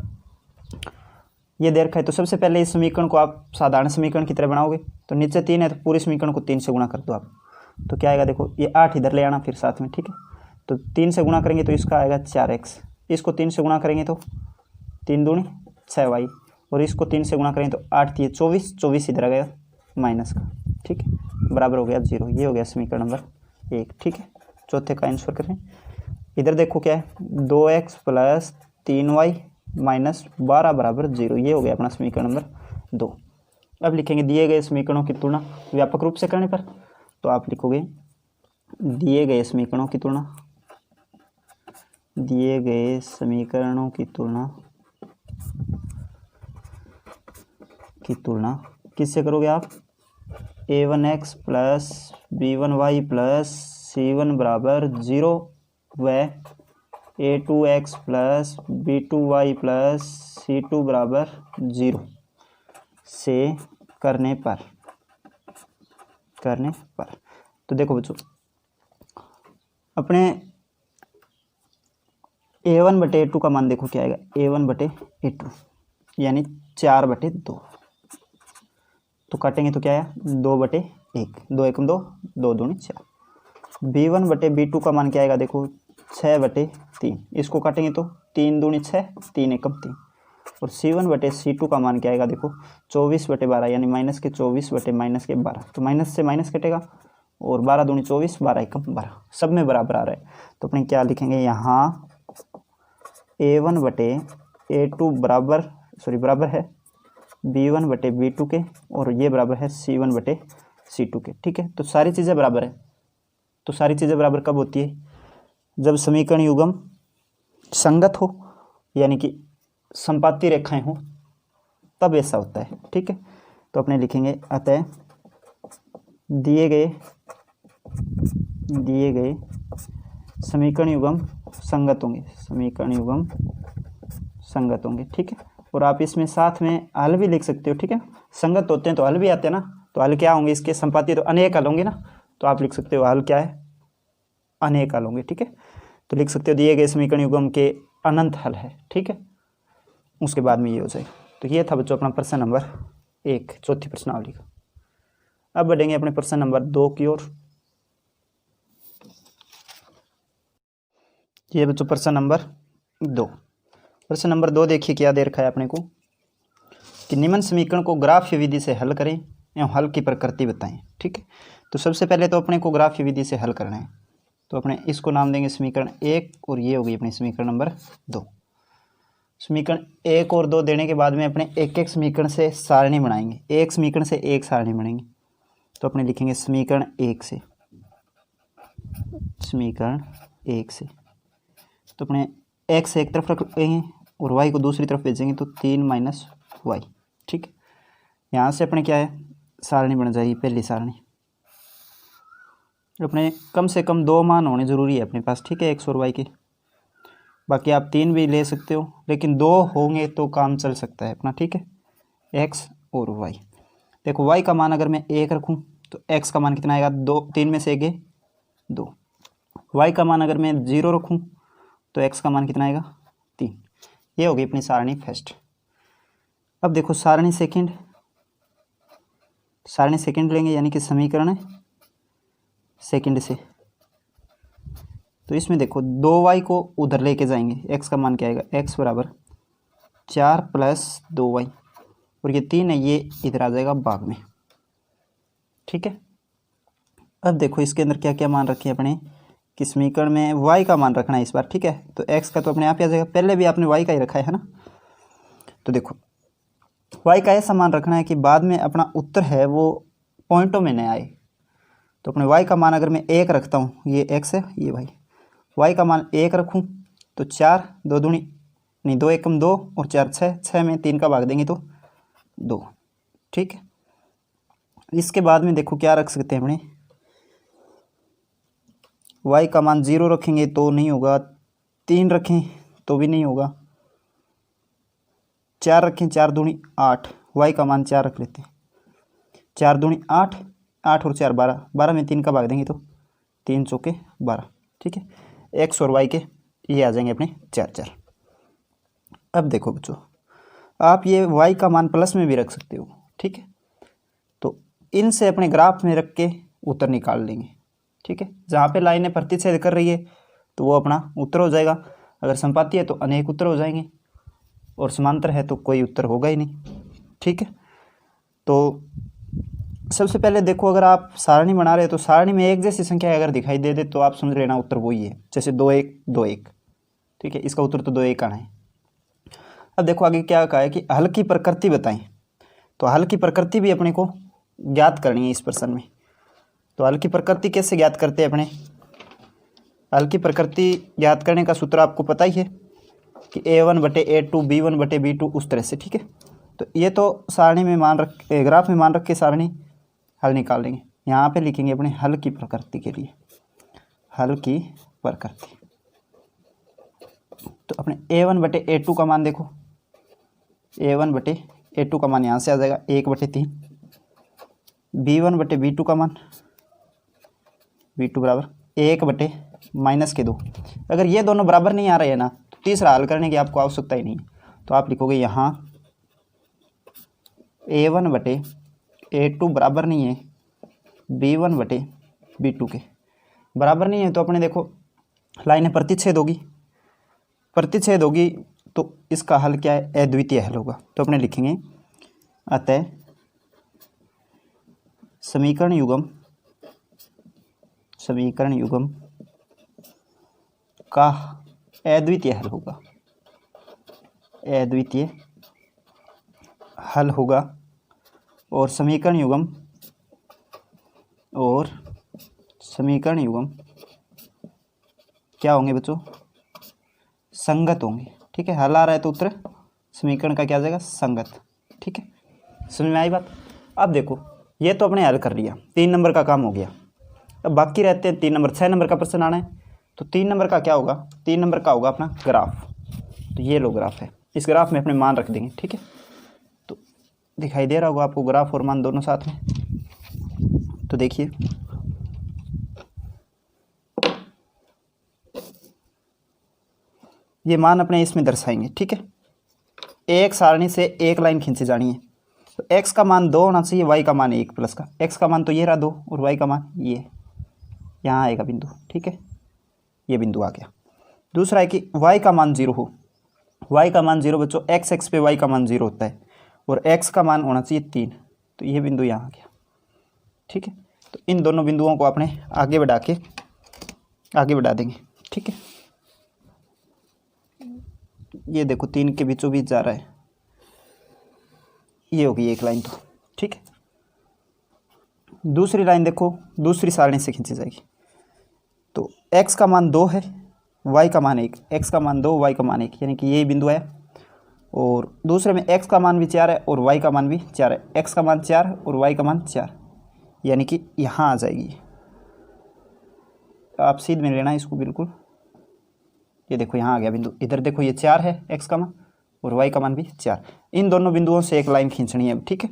ये दे रखा है। तो सबसे पहले इस समीकरण को आप साधारण समीकरण की तरह बनाओगे। तो नीचे 3 है तो पूरे समीकरण को 3 से गुणा कर दो आप। तो क्या आएगा देखो, ये 8 इधर ले आना फिर साथ में, ठीक है। तो 3 से गुणा करेंगे तो इसका आएगा 4x, इसको 3 से गुणा करेंगे तो 3 दूनी 6y, और इसको 3 से गुणा करेंगे तो 8 दिए 24, 24 इधर आ गया माइनस का, ठीक है, बराबर हो गया 0। ये हो गया समीकरण नंबर 1, ठीक है। चौथे का आंसर करें। इधर देखो क्या है, 2x प्लस 3y माइनस 12 बराबर 0। ये हो गया अपना समीकरण नंबर 2। अब लिखेंगे दिए गए समीकरणों की तुलना व्यापक रूप से करने पर। तो आप लिखोगे दिए गए समीकरणों की तुलना, दिए गए समीकरणों की तुलना किससे करोगे आप, a1x plus b1y plus c1 बराबर 0 व a2x plus b2y plus c2 बराबर 0 से करने पर। तो देखो बच्चों, अपने a1 बटे a2 का मान देखो क्या आएगा, a1 बटे a2 यानी 4 बटे 2। तो काटेंगे तो क्या आया, 2 बटे 1, 2 एकम 2, 2 दूनी 4। b1 बटे b2 का मान क्या आएगा देखो, 6 बटे 3। इसको काटेंगे तो 3 दूनी 6, 3 एकम 3। और c1 बटे c2 का मान क्या आएगा देखो, 24 बटे 12 यानी माइनस के 24 बटे माइनस के 12। तो माइनस से माइनस कटेगा और 12 दूनी 24, 12 एकम 12, सब में बराबर आ रहा है। तो अपने क्या लिखेंगे यहाँ, a1 बटे a2 बराबर है b1 बटे b2 के, और ये बराबर है c1 बटे c2 के, ठीक है। तो सारी चीज़ें बराबर है। तो सारी चीज़ें बराबर कब होती है, जब समीकरण युग्म संगत हो, यानी कि संपाती रेखाएं हो, तब ऐसा होता है, ठीक है। तो अपने लिखेंगे अतः दिए गए समीकरण युग्म संगत होंगे, ठीक है। और आप इसमें साथ में हल भी लिख सकते हो, ठीक है। संगत होते हैं तो हल भी आते हैं ना, तो हल क्या होंगे इसके, संपाती तो अनेक हल होंगे ना, तो आप लिख सकते हो हल क्या है, अनेक हल होंगे, ठीक है। तो लिख सकते हो दिए गए समीकरण युग्म के अनंत हल है, ठीक है। उसके बाद में ये हो जाएगा। तो ये था बच्चों अपना प्रश्न नंबर 1, चौथी प्रश्नावली का। अब बढ़ेंगे अपने प्रश्न नंबर 2 की ओर। ये बच्चों प्रश्न नंबर 2। प्रश्न नंबर 2 देखिए क्या दे रखा है अपने को, कि निम्न समीकरण को ग्राफ्य विधि से हल करें एवं हल की प्रकृति बताएं, ठीक है। तो सबसे पहले तो अपने को ग्राफ्य विधि से हल करना है। तो अपने इसको नाम देंगे समीकरण 1, और ये होगी अपनी समीकरण नंबर 2। समीकरण 1 और 2 देने के बाद में अपने एक एक समीकरण से सारणी बनाएंगे, एक समीकरण से एक सारणी बनाएंगे। तो अपने लिखेंगे समीकरण 1 से, तो अपने x एक तरफ रखेंगे और y को दूसरी तरफ भेजेंगे, तो 3 माइनस वाई, ठीक है। यहाँ से अपने क्या है, सारणी बन जाएगी पहली सारणी। अपने कम से कम 2 मान होने ज़रूरी है अपने पास, ठीक है, x और y के। बाकी आप 3 भी ले सकते हो, लेकिन 2 होंगे तो काम चल सकता है अपना, ठीक है, x और y। देखो y का मान अगर मैं 1 रखूं तो x का मान कितना आएगा, 2, 3 में से 1 2। y का मान अगर मैं 0 रखूं तो x का मान कितना आएगा, 3। ये होगी अपनी सारणी फर्स्ट। अब देखो सारणी सेकंड लेंगे, यानी कि समीकरण सेकंड से। तो इसमें देखो 2y को उधर लेके जाएंगे, x का मान क्या आएगा, x बराबर 4 प्लस 2y, और ये 3 है, ये इधर आ जाएगा भाग में, ठीक है। अब देखो इसके अंदर क्या क्या मान रखे हैं अपने, कि समीकरण में y का मान रखना है इस बार, ठीक है। तो x का तो अपने आप ही आ जाएगा, पहले भी आपने y का ही रखा है ना। तो देखो y का ऐसा मान रखना है कि बाद में अपना उत्तर है वो पॉइंटों में न आए। तो अपने y का मान अगर मैं 1 रखता हूँ, ये x है, ये भाई y का मान 1 रखूँ तो 4, 2 दूनी नहीं 2 एकम 2 और 4 6 में 3 का भाग देंगे तो 2, ठीक है। इसके बाद में देखो क्या रख सकते हैं अपने, y का मान 0 रखेंगे तो नहीं होगा, 3 रखें तो भी नहीं होगा, 4 रखें, 4 दूनी 8, y का मान 4 रख लेते हैं, 4 दूनी 8, 8 और 4 12, 12 में 3 का भाग देंगे तो 3 चौके 12, ठीक है। x और y के ये आ जाएंगे अपने 4 4। अब देखो बच्चों, आप ये y का मान प्लस में भी रख सकते हो, ठीक है। तो इनसे अपने ग्राफ में रख के उत्तर निकाल लेंगे, ठीक है। जहाँ पे लाइनें प्रतिच्छेद कर रही है तो वो अपना उत्तर हो जाएगा, अगर संपाती है तो अनेक उत्तर हो जाएंगे, और समांतर है तो कोई उत्तर होगा ही नहीं, ठीक है। तो सबसे पहले देखो, अगर आप सारणी बना रहे हो तो सारणी में एक जैसी संख्या अगर दिखाई दे तो आप समझ लेना उत्तर वही है, जैसे 2 1 2 1, ठीक है। इसका उत्तर तो 2 1 आना है। अब देखो आगे क्या कहा है कि हल की प्रकृति बताएं, तो हल की प्रकृति भी अपने को ज्ञात करनी है इस प्रश्न में। तो हल की प्रकृति कैसे ज्ञात करते हैं अपने? हल की प्रकृति ज्ञात करने का सूत्र आपको पता ही है कि a1/a2 b1/b2 उस तरह से, ठीक है। तो ये तो सारणी में मान रख, ग्राफ में मान रख के सारणी हल निकाल लेंगे। यहाँ पे लिखेंगे अपने हल की प्रकृति के लिए, हल की प्रकृति। तो अपने a1/a2 का मान देखो, a1/a2 का मान यहाँ से आ जाएगा 1/3, b1/b2 का मान b2 बराबर 1/-2। अगर ये दोनों बराबर नहीं आ रहे हैं ना तो तीसरा हल करने की आपको आवश्यकता ही नहीं है। तो आप लिखोगे यहाँ a1/a2 बराबर नहीं है b1/b2 के, बराबर नहीं है तो अपने देखो लाइनें प्रतिच्छेद होगी, प्रतिच्छेद होगी तो इसका हल क्या है? अद्वितीय हल होगा। तो अपने लिखेंगे अतः समीकरण युग्म का अद्वितीय हल होगा, अद्वितीय हल होगा, और समीकरण युग्म क्या होंगे बच्चों? संगत होंगे, ठीक है। हल आ रहा है तो उत्तर समीकरण का क्या आ जाएगा? संगत, ठीक है। समझ में आई बात? अब देखो ये तो अपने हल कर लिया, 3 नंबर का काम हो गया। अब बाकी रहते हैं 3 नंबर, 6 नंबर का प्रश्न आना है। तो 3 नंबर का क्या होगा? 3 नंबर का होगा अपना ग्राफ। तो ये लो ग्राफ है, इस ग्राफ में अपने मान रख देंगे, ठीक है। तो दिखाई दे रहा होगा आपको ग्राफ और मान दोनों साथ में। तो देखिए ये मान अपने इसमें दर्शाएंगे, ठीक है। एक सारणी से एक लाइन खींची जानी है, तो x का मान 2 होना चाहिए, y का मान 1 प्लस का। x का मान तो ये रहा 2 और y का मान ये, यहाँ आएगा बिंदु, ठीक है। ये बिंदु आ गया। दूसरा है कि y का मान 0 हो, y का मान 0 बच्चों, x पे y का मान 0 होता है, और x का मान होना चाहिए 3, तो ये बिंदु यहाँ आ गया, ठीक है। तो इन दोनों बिंदुओं को आपने आगे बढ़ा देंगे, ठीक है। ये देखो 3 के बीचों बीच जा रहा है, ये होगी एक लाइन, तो ठीक है। दूसरी लाइन देखो दूसरी सारणी से खींची जाएगी। तो x का मान 2 है, y का मान 1, x का मान 2 y का मान 1, यानी कि यही बिंदु है। और दूसरे में x का मान भी 4 है और y का मान भी 4 है, x का मान 4 और y का मान 4, यानी कि यहाँ आ जाएगी। आप सीध में लेना इसको बिल्कुल। ये देखो यहाँ आ गया बिंदु, इधर देखो ये 4 है x का मान और y का मान भी 4। इन दोनों बिंदुओं से एक लाइन खींचनी है, ठीक है।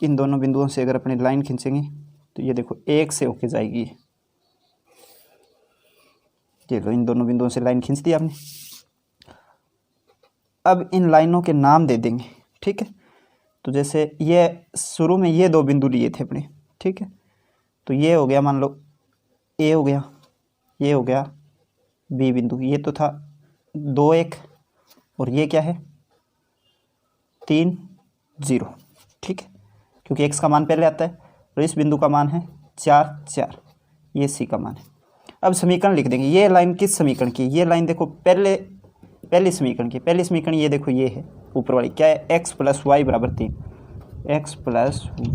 इन दोनों बिंदुओं से अगर अपनी लाइन खींचेंगे तो ये देखो 1 से होके जाएगी। ये लो इन दोनों बिंदुओं से लाइन खींच दी आपने। अब इन लाइनों के नाम दे देंगे, ठीक है। तो जैसे ये शुरू में ये 2 बिंदु लिए थे अपने, ठीक है। तो ये हो गया मान लो A हो गया, ये हो गया B बिंदु, ये तो था 2 1 और ये क्या है 3 0, ठीक है, क्योंकि x का मान पहले आता है और इस बिंदु का मान है 4 4, ये C का मान है। अब समीकरण लिख देंगे। ये लाइन किस समीकरण की? ये लाइन देखो पहली समीकरण की, पहली समीकरण ये देखो ये है ऊपर वाली, क्या है x + y = 3, x +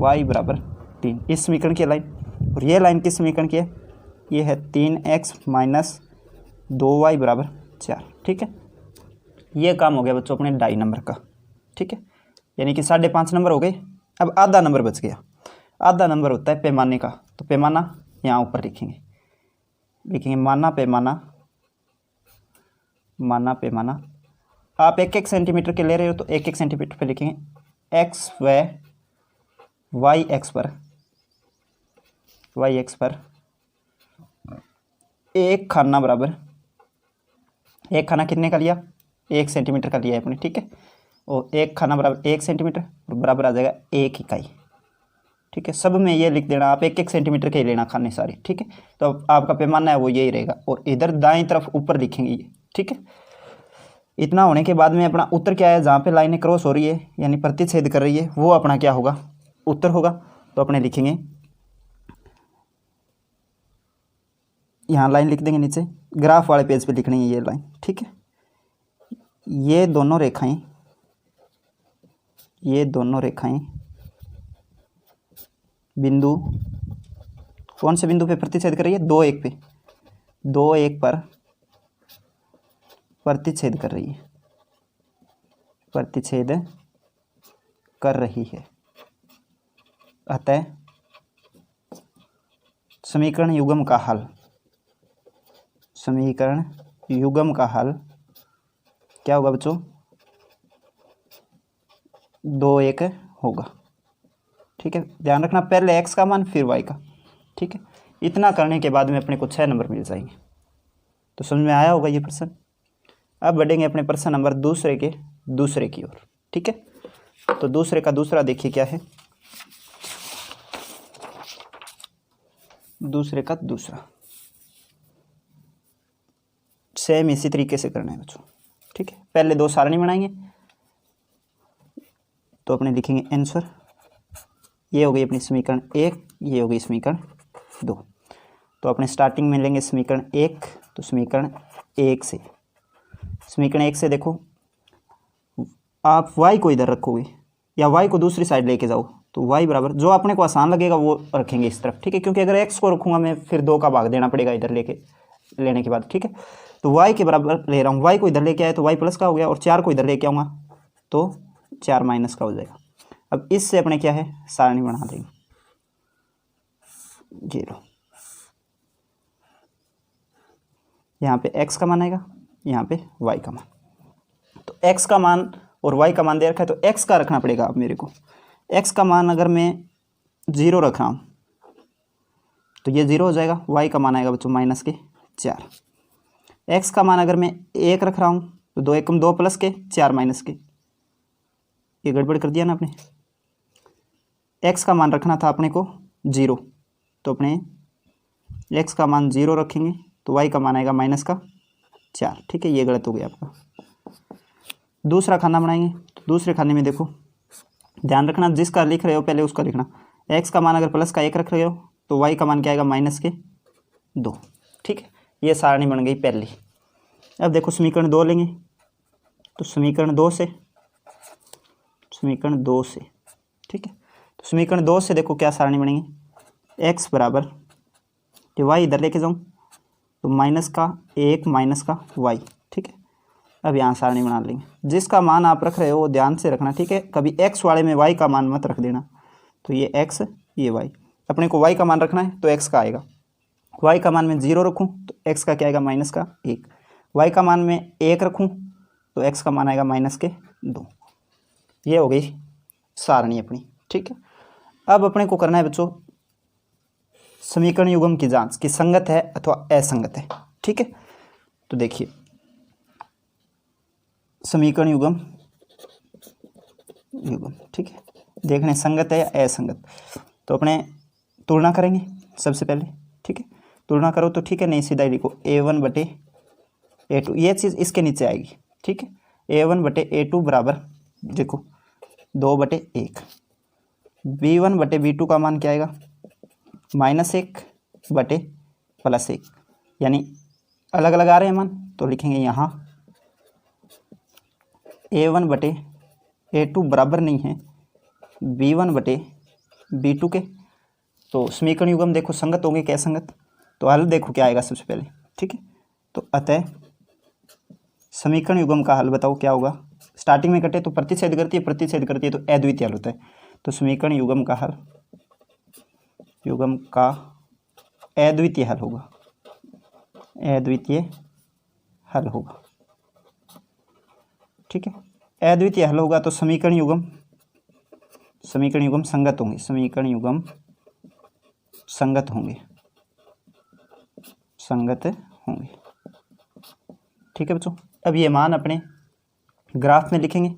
y = 3, इस समीकरण की लाइन। और ये लाइन किस समीकरण की है? ये है 3x - 2y = 4, ठीक है। ये काम हो गया बच्चों अपने 2.5 नंबर का, ठीक है, यानी कि 5.5 नंबर हो गए। अब आधा नंबर बच गया। आधा नंबर होता है पैमाने का, तो पैमाना यहाँ ऊपर लिखेंगे माना पैमाना। आप 1-1 सेंटीमीटर के ले रहे हो तो 1-1 सेंटीमीटर पे लिखेंगे। x व y एक्स पर एक खाना बराबर, एक खाना कितने का लिया? 1 सेंटीमीटर का लिया है अपने, ठीक है। और एक खाना बराबर 1 सेंटीमीटर और बराबर आ जाएगा 1 इकाई। ठीक है, सब में ये लिख देना आप 1-1 सेंटीमीटर के ही लेना खाने सारे। ठीक है, तो अब आपका पैमाना है वो यही रहेगा और इधर दाएं तरफ ऊपर लिखेंगे ये। ठीक है, इतना होने के बाद में अपना उत्तर क्या है, जहाँ पे लाइनें क्रॉस हो रही है यानी प्रतिच्छेद कर रही है वो अपना क्या होगा, उत्तर होगा। तो अपने लिखेंगे, यहाँ लाइन लिख देंगे नीचे, ग्राफ वाले पेज पे लिखनी है ये लाइन। ठीक है, ये दोनों रेखाएं बिंदु, कौन से बिंदु पे प्रतिच्छेद कर रही है, 2-1 पे, 2-1 पर प्रतिच्छेद कर रही है, अतः समीकरण युग्म का हल क्या होगा बच्चों, 2-1 होगा। ठीक है, ध्यान रखना पहले x का मान फिर y का। ठीक है, इतना करने के बाद में अपने को 6 नंबर मिल जाएंगे। तो समझ में आया होगा ये प्रश्न। अब बढ़ेंगे अपने प्रश्न नंबर दूसरे की ओर। ठीक है, तो दूसरे का दूसरा देखिए क्या है, दूसरे का दूसरा सेम इसी तरीके से करना है बच्चों। ठीक है, पहले 2 सारणी बनाएंगे तो अपने लिखेंगे आंसर, ये हो गई अपनी समीकरण 1, ये हो गई समीकरण 2। तो अपने स्टार्टिंग में लेंगे समीकरण 1, तो समीकरण 1 से देखो आप y को इधर रखोगे या y को दूसरी साइड लेके जाओ तो y बराबर, जो अपने को आसान लगेगा वो रखेंगे इस तरफ। ठीक है, क्योंकि अगर x को रखूँगा मैं फिर 2 का भाग देना पड़ेगा इधर लेने के बाद। ठीक है, तो y के बराबर ले रहा हूँ, y को इधर लेके आए तो y प्लस का हो गया और 4 को इधर लेके आऊँगा तो 4 माइनस का हो जाएगा। अब इससे अपने क्या है, सारणी बना देंगे, ये लो, यहाँ पे x का मान आएगा, यहाँ पे y का मान। तो x का मान और y का मान दे रखा है तो x का रखना पड़ेगा। अब मेरे को x का मान अगर मैं 0 रख रहा हूँ तो ये 0 हो जाएगा, y का मान आएगा बच्चों -4। x का मान अगर मैं 1 रख रहा हूँ तो 2 एकम 2 प्लस के 4 माइनस के, ये गड़बड़ कर दिया ना अपने। x का मान रखना था अपने को 0, तो अपने x का मान 0 रखेंगे तो y का मान आएगा -4। ठीक है, ये गलत हो गया आपका। दूसरा खाना बनाएंगे तो दूसरे खाने में देखो, ध्यान रखना जिसका लिख रहे हो पहले उसका लिखना। x का मान अगर प्लस का 1 रख रहे हो तो y का मान क्या आएगा -2। ठीक है, ये सारणी बन गई पहली। अब देखो समीकरण 2 लेंगे तो समीकरण 2 से ठीक है, तो समीकरण 2 से देखो क्या सारणी बनेगी, x बराबर, कि y इधर लेके जाऊँ तो -1 -y। ठीक है, अब यहाँ सारणी बना लेंगे, जिसका मान आप रख रहे हो वो ध्यान से रखना। ठीक है, कभी x वाले में y का मान मत रख देना। तो ये x, ये y, अपने को y का मान रखना है तो x का आएगा। y का मान में 0 रखूँ तो x का क्या आएगा -1। y का मान में 1 रखूँ तो x का मान आएगा -2। ये हो गई सारणी अपनी। ठीक है, अब अपने को करना है बच्चों समीकरण युग्म की जांच कि संगत है अथवा असंगत है। ठीक है, तो देखिए समीकरण युग्म, ठीक है, देखने संगत है या असंगत। तो अपने तुलना करेंगे सबसे पहले। ठीक है, तुलना करो तो ठीक है, नहीं सीधा ही लिखो A1/A2, ये चीज़ इसके नीचे आएगी। ठीक है, A1/A2 बराबर देखो 2/1। B1/B2 का मान क्या आएगा -1/+1, यानी अलग अलग आ रहे हैं मान तो लिखेंगे यहाँ A1/A2 बराबर नहीं है B1/B2 के। तो समीकरण युग्म देखो संगत होंगे क्या असंगत, तो हल देखो क्या आएगा सबसे पहले। ठीक है, तो अतः समीकरण युग्म का हल बताओ क्या होगा। स्टार्टिंग में कटे तो प्रतिच्छेद करती है तो अद्वितीय हल होता है। तो समीकरण युग्म का अद्वितीय हल होगा। ठीक है, अद्वितीय हल होगा तो समीकरण युग्म संगत होंगे, संगत होंगे। ठीक है बच्चों, अब ये मान अपने ग्राफ में लिखेंगे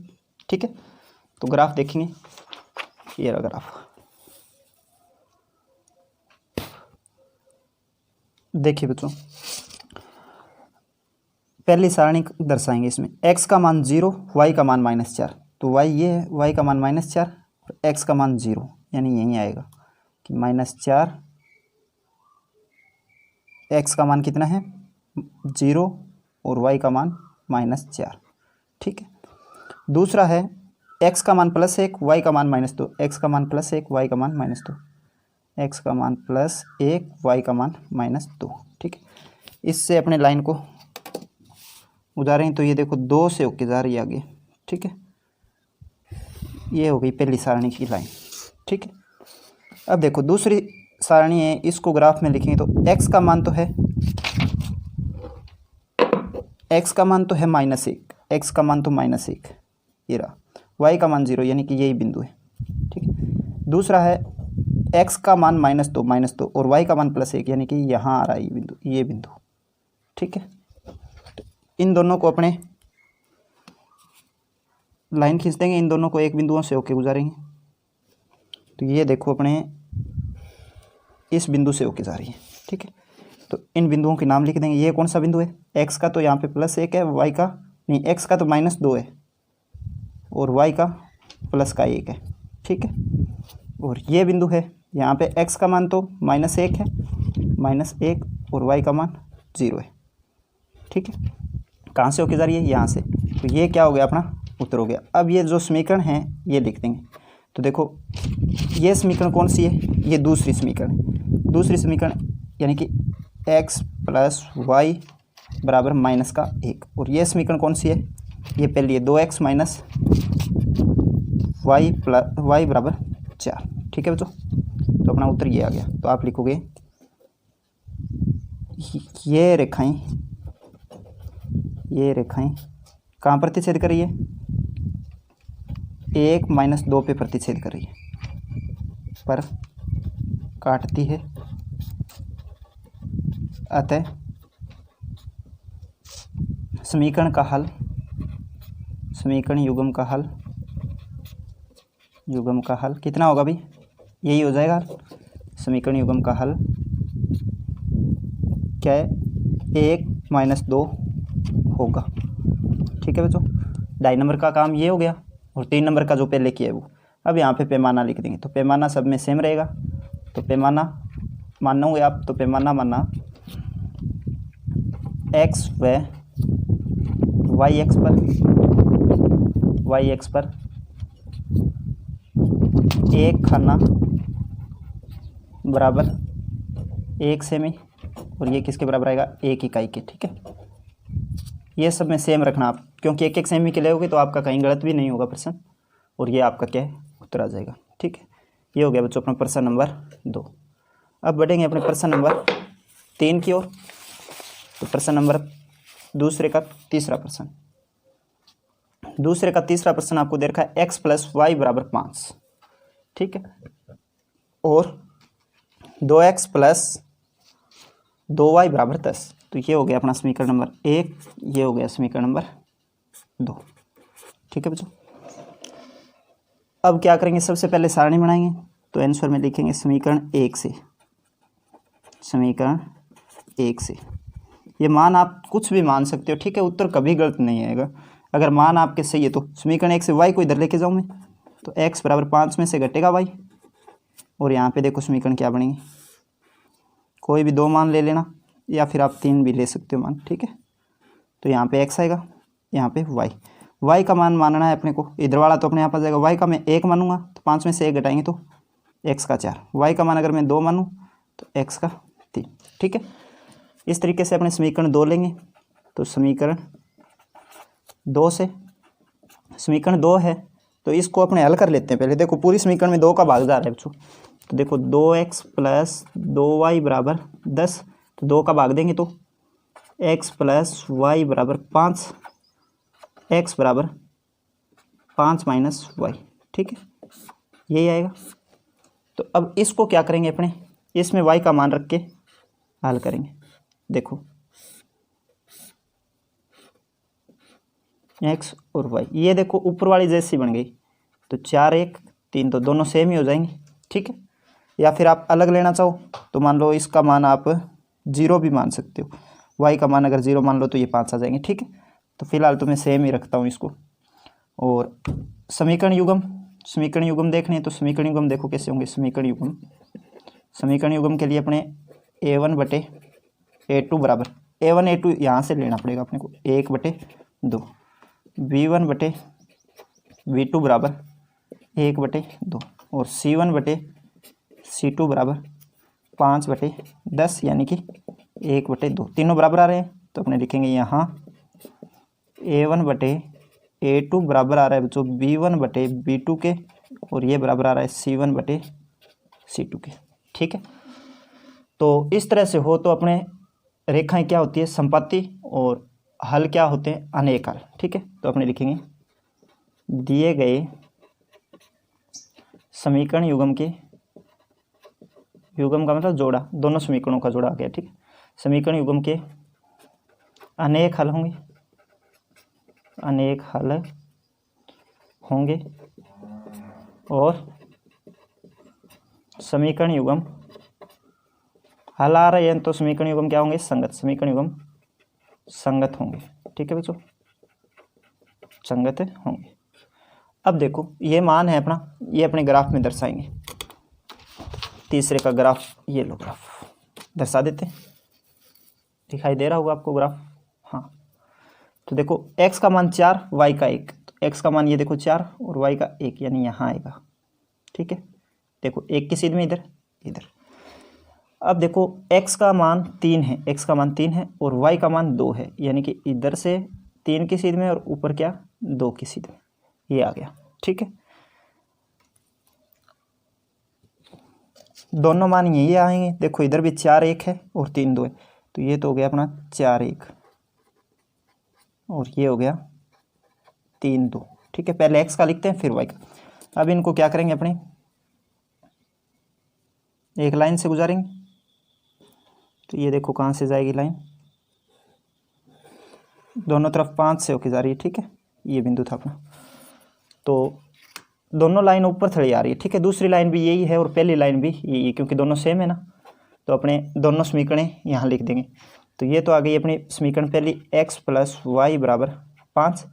ठीक है। तो ग्राफ देखेंगे, ये रहा ग्राफ। देखिए बच्चों, पहली सारणी दर्शाएंगे इसमें x का मान 0, y का मान -4। तो y ये है, y का मान -4, x का मान 0, यानी यहीं आएगा कि -4, x का मान कितना है 0 और y का मान -4, ठीक है। दूसरा है x का मान +1, y का मान -2, x का मान +1, y का मान -2, x का मान +1, y का मान -2, ठीक है। इससे अपने लाइन को उदाहरण, तो ये देखो 2 से होके जा रही है आगे, ठीक है। ये हो गई पहली सारणी की लाइन, ठीक है। अब देखो दूसरी सारणी है, इसको ग्राफ में लिखेंगे तो x का मान तो है -1, x का मान तो -1, ये रहा। y का मान 0, यानी कि यही बिंदु है, ठीक है। दूसरा है x का मान -2 और y का मान +1, यानी कि यहाँ आ रहा है ये बिंदु, ठीक है। तो इन दोनों को अपने लाइन खींच देंगे, इन दोनों को एक बिंदुओं से होके गुजारेंगे। तो ये देखो अपने इस बिंदु से होके जा रही है, ठीक है। तो इन बिंदुओं के नाम लिख देंगे। ये कौन सा बिंदु है, x का तो यहाँ पे +1 है, y का नहीं, x का तो -2 है और y का +1 है, ठीक है। और ये बिंदु है, यहाँ पे x का मान तो -1 है, -1 और y का मान 0 है, ठीक है। कहाँ से होके जा रही है, यहाँ से। तो ये क्या हो गया, अपना उत्तर हो गया। अब ये जो समीकरण है ये लिख देंगे। तो देखो ये समीकरण कौन सी है, ये दूसरी समीकरण है। दूसरी समीकरण यानी कि x + y बराबर -1, और ये समीकरण कौन सी है, ये पहली है 2x - y बराबर 4, ठीक है बच्चों। तो अपना उत्तर ये आ गया। तो आप लिखोगे ये रेखाएं कहाँ प्रतिच्छेद कर रही है, 1 - 2 पे प्रतिच्छेद कर रही है, पर काटती है, अतः समीकरण युग्म का हल कितना होगा भाई, यही हो जाएगा। समीकरण युग्म का हल क्या है, 1 - 2 होगा, ठीक है बच्चों। 2.5 नंबर का काम ये हो गया, और 3 नंबर का जो पहले किया है वो। अब यहाँ पे पैमाना लिख देंगे। तो पैमाना सब में सेम रहेगा। तो पैमाना मानना होंगे आप, तो पैमाना मानना x व y एक्स पर 1 खाना बराबर 1 सेमी, और ये किसके बराबर आएगा, 1 इकाई के, ठीक है। ये सब में सेम रखना आप, क्योंकि 1 सेमी के लेओगे तो आपका कहीं गलत भी नहीं होगा प्रश्न, और ये आपका क्या है, उत्तर आ जाएगा, ठीक है। ये हो गया बच्चों अपना प्रश्न नंबर 2। अब बढ़ेंगे अपने प्रश्न नंबर 3 की ओर। तो प्रश्न नंबर दूसरे का तीसरा प्रश्न आपको दे रखा है x + y बराबर 5, ठीक है, और 2x + 2y बराबर 10। तो ये हो गया अपना समीकरण नंबर 1, ये हो गया समीकरण नंबर 2, ठीक है बच्चों। अब क्या करेंगे, सबसे पहले सारणी बनाएंगे। तो आंसर में लिखेंगे समीकरण 1 से। ये मान आप कुछ भी मान सकते हो, ठीक है, उत्तर कभी गलत नहीं आएगा। अगर मान आपके सही है तो समीकरण 1 से y को इधर लेके जाऊँ मैं, तो x बराबर 5 में से घटेगा y, और यहाँ पे देखो समीकरण क्या बनेंगे, कोई भी 2 मान ले लेना, या फिर आप 3 भी ले सकते हो मान, ठीक है। तो यहाँ पे x आएगा, यहाँ पे y का मान मानना है अपने को, इधर वाला तो अपने यहाँ पर जाएगा। y का मैं 1 मानूंगा तो 5 में से 1 घटाएंगे तो x का 4, y का मान अगर मैं 2 मानूँ तो x का 3, ठीक है। इस तरीके से अपने समीकरण 2 लेंगे। तो समीकरण 2 है, तो इसको अपने हल कर लेते हैं। पहले देखो पूरी समीकरण में 2 का भाग जा रहा है बच्चों। तो देखो 2x + 2y बराबर 10, तो 2 का भाग देंगे तो x + y बराबर 5, x बराबर 5 - y, ठीक है, यही आएगा। तो अब इसको क्या करेंगे अपने, इसमें y का मान रख के हल करेंगे। देखो एक्स और वाई, ये देखो ऊपर वाली जैसी बन गई, तो 4 1 3 तो दोनों सेम ही हो जाएंगे, ठीक है। या फिर आप अलग लेना चाहो तो मान लो इसका मान आप 0 भी मान सकते हो, वाई का मान अगर 0 मान लो तो ये 5 आ जाएंगे, ठीक है। तो फिलहाल तो मैं सेम ही रखता हूँ इसको। और समीकरण युग्म देखने हैं तो समीकरण युग्म देखो कैसे होंगे। समीकरण युग्म के लिए अपने a1/a2 बराबर, a1 a2 यहाँ से लेना पड़ेगा अपने को, 1/2, v1/v2 बराबर 1/2 और c1/c2 बराबर 5/10 यानी कि 1/2, तीनों बराबर आ रहे हैं तो अपने लिखेंगे यहाँ a1/a2 बराबर आ रहा है बच्चों v1/v2 के, और ये बराबर आ रहा है c1/c2 के, ठीक है। तो इस तरह से हो तो अपने रेखाएं क्या होती है, संपाती, और हल क्या होते हैं, अनेक हल, ठीक है। तो अपने लिखेंगे दिए गए समीकरण युग्म के, युग्म का मतलब जोड़ा, दोनों समीकरणों का जोड़ा आ गया, ठीक है। समीकरण युग्म के अनेक हल होंगे, और समीकरण युग्म हल आ रहे हैं तो समीकरण युग्म क्या होंगे, समीकरण युग्म संगत होंगे, ठीक है बच्चों, संगत होंगे। अब देखो ये मान है अपना, ये अपने ग्राफ में दर्शाएंगे, तीसरे का ग्राफ, ये लो ग्राफ दर्शा देते हैं, दिखाई दे रहा होगा आपको ग्राफ, हाँ। तो देखो x का मान 4, y का 1, तो x का मान ये देखो 4 और y का 1 यानी यहाँ आएगा, ठीक है। देखो 1 की सीध में इधर। अब देखो x का मान 3 है और y का मान 2 है, यानी कि इधर से 3 की सीध में और ऊपर क्या 2 की सीध में, ये आ गया, ठीक है। दोनों मान यही आएंगे, देखो इधर भी 4 1 है और 3 2 है, तो ये तो हो गया अपना 4 1 और ये हो गया 3 2, ठीक है। पहले x का लिखते हैं फिर y का। अब इनको क्या करेंगे, अपने एक लाइन से गुजारेंगे, तो ये देखो कहाँ से जाएगी लाइन, दोनों तरफ 5 से होके जा रही है, ठीक है। ये बिंदु था अपना, तो दोनों लाइन ऊपर थड़ी आ रही है, ठीक है। दूसरी लाइन भी यही है और पहली लाइन भी यही, क्योंकि दोनों सेम है ना, तो अपने दोनों समीकरण यहाँ लिख देंगे। तो ये तो आ गई अपनी समीकरण पहली, x + y = 5,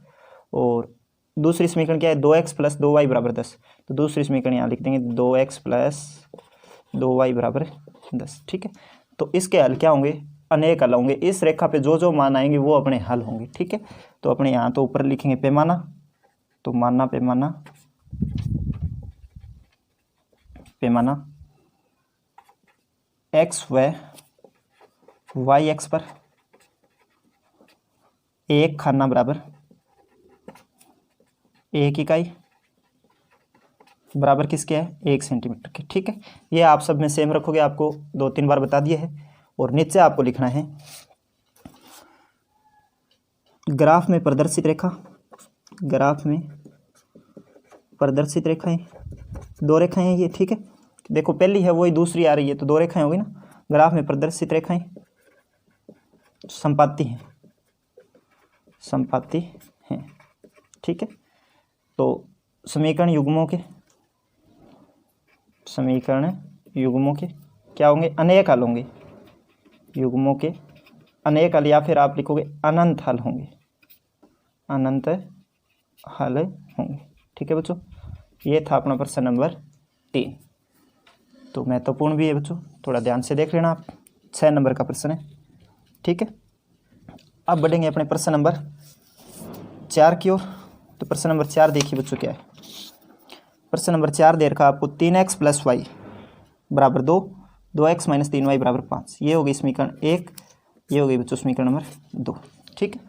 और दूसरी समीकरण क्या है, 2x + 2y = 10, तो दूसरी समीकरण यहाँ लिख देंगे 2x + 2y = 10, ठीक है। तो इसके हल क्या होंगे, अनेक हल होंगे, इस रेखा पे जो जो मान आएंगे वो अपने हल होंगे, ठीक है। तो अपने यहाँ तो ऊपर लिखेंगे पैमाना, तो पैमाना x व y एक्स पर 1 खाना बराबर 1 इकाई बराबर किसके है, 1 सेंटीमीटर के, ठीक है। ये आप सब में सेम रखोगे, आपको 2-3 बार बता दिए है। और नीचे आपको लिखना है ग्राफ में प्रदर्शित रेखा, रेखाएं, 2 रेखाएं हैं ये, ठीक है। देखो पहली है वही दूसरी आ रही है, तो 2 रेखाएं होगी ना। ग्राफ में प्रदर्शित रेखाएं संपाती हैं, ठीक है। तो समीकरण युग्मों के क्या होंगे, अनेक हल होंगे, युग्मों के अनेक हल, या फिर आप लिखोगे अनंत हल होंगे, ठीक है बच्चों। ये था अपना प्रश्न नंबर 3। तो महत्वपूर्ण भी है बच्चों, थोड़ा ध्यान से देख लेना आप, 6 नंबर का प्रश्न है, ठीक है। अब बढ़ेंगे अपने प्रश्न नंबर 4 की ओर। तो प्रश्न नंबर 4 देखिए बच्चों क्या है। प्रश्न नंबर 4 दे रखा आपको 3x + y = 2, 2x - 3y = 5, ये होगी समीकरण 1, ये हो गई बच्चों समीकरण नंबर 2, ठीक है।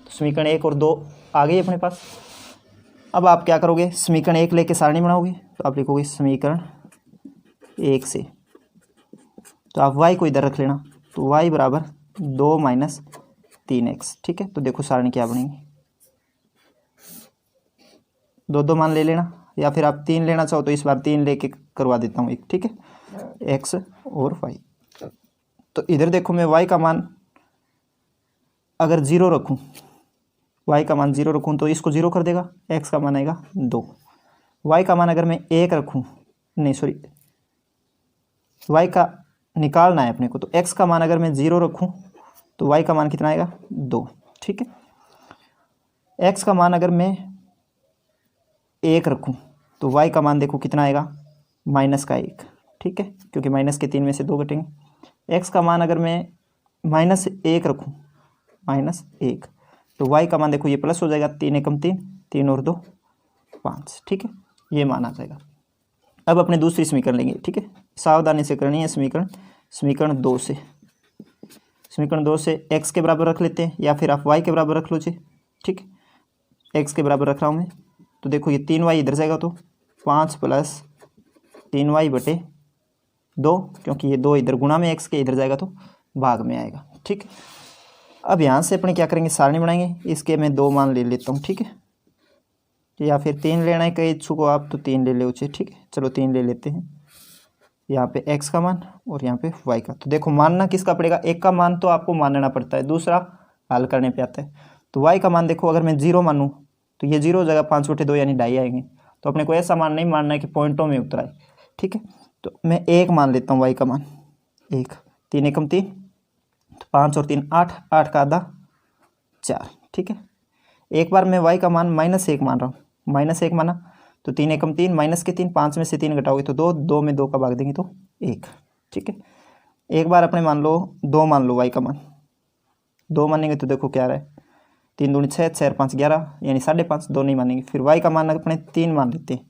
तो समीकरण 1 और 2 आ गई अपने पास। अब आप क्या करोगे, समीकरण 1 लेके सारणी बनाओगे, तो आप लिखोगे समीकरण 1 से, तो आप y को इधर रख लेना, तो y = 2 - 3x, ठीक है। तो देखो सारणी क्या बनेगी, 2 मान ले लेना, या फिर आप 3 लेना चाहो तो इस बार 3 लेके करवा देता हूँ एक, ठीक है, x और y। तो इधर देखो मैं y का मान अगर 0 रखूँ y का मान 0 रखूँ तो इसको 0 कर देगा, x का मान आएगा 2। y का मान अगर मैं 1 रखूँ, नहीं सॉरी, y का निकालना है अपने को, तो x का मान अगर मैं 0 रखूँ तो y का मान कितना आएगा 2। ठीक है, x का मान अगर मैं 1 रखूँ तो y का मान देखो कितना आएगा -1। ठीक है, क्योंकि माइनस के 3 में से 2 घटेंगे। x का मान अगर मैं -1 रखूँ, -1, तो y का मान देखो ये प्लस हो जाएगा, 3 एकम 3, 3 और 2 5। ठीक है, ये मान आ जाएगा। अब अपने दूसरी समीकरण लेंगे। ठीक है, सावधानी से करनी है समीकरण 2 से। समीकरण 2 से x के बराबर रख लेते हैं, या फिर आप y के बराबर रख लो जी। ठीक है, x के बराबर रख रहा हूँ मैं, तो देखो ये 3y इधर जाएगा तो 5 + 3y बटे 2, क्योंकि ये 2 इधर गुणा में x के इधर जाएगा तो भाग में आएगा। ठीक है, अब यहाँ से अपने क्या करेंगे, सारणी बनाएंगे। इसके मैं 2 मान ले लेता हूँ। ठीक है, या फिर 3 लेना है कई इच्छुक हो आप तो 3 ले लो उसे। ठीक है, चलो 3 ले लेते हैं। यहाँ पे x का मान और यहाँ पे y का। तो देखो मानना किसका पड़ेगा, एक का मान तो आपको मानना पड़ता है, दूसरा हल करने पे आता है। तो y का मान देखो अगर मैं 0 मानूँ तो ये 0 हो जाएगा, 5/2 यानी 2.5 आएंगे। तो अपने को ऐसा मान नहीं मानना है कि पॉइंटों में उतरा है। ठीक है, तो मैं 1 मान लेता हूँ y का मान 1। 3 एकम 3, तो 5 और 3 8, 8 का आधा 4। ठीक है, एक बार मैं y का मान -1 मान रहा हूँ, -1 माना तो 3 एकम 3, माइनस के 3, 5 में से 3 घटाओगे तो 2, 2 में 2 का भाग देंगे तो 1। ठीक है, एक बार अपने मान लो 2 मान लो y का मान 2 मानेंगे तो देखो क्या आ रहा है, 3 दूनी 6, 6 और 5 11, यानी 5.5। 2 नहीं मानेंगे, फिर y का मान अपने 3 मान लेते हैं।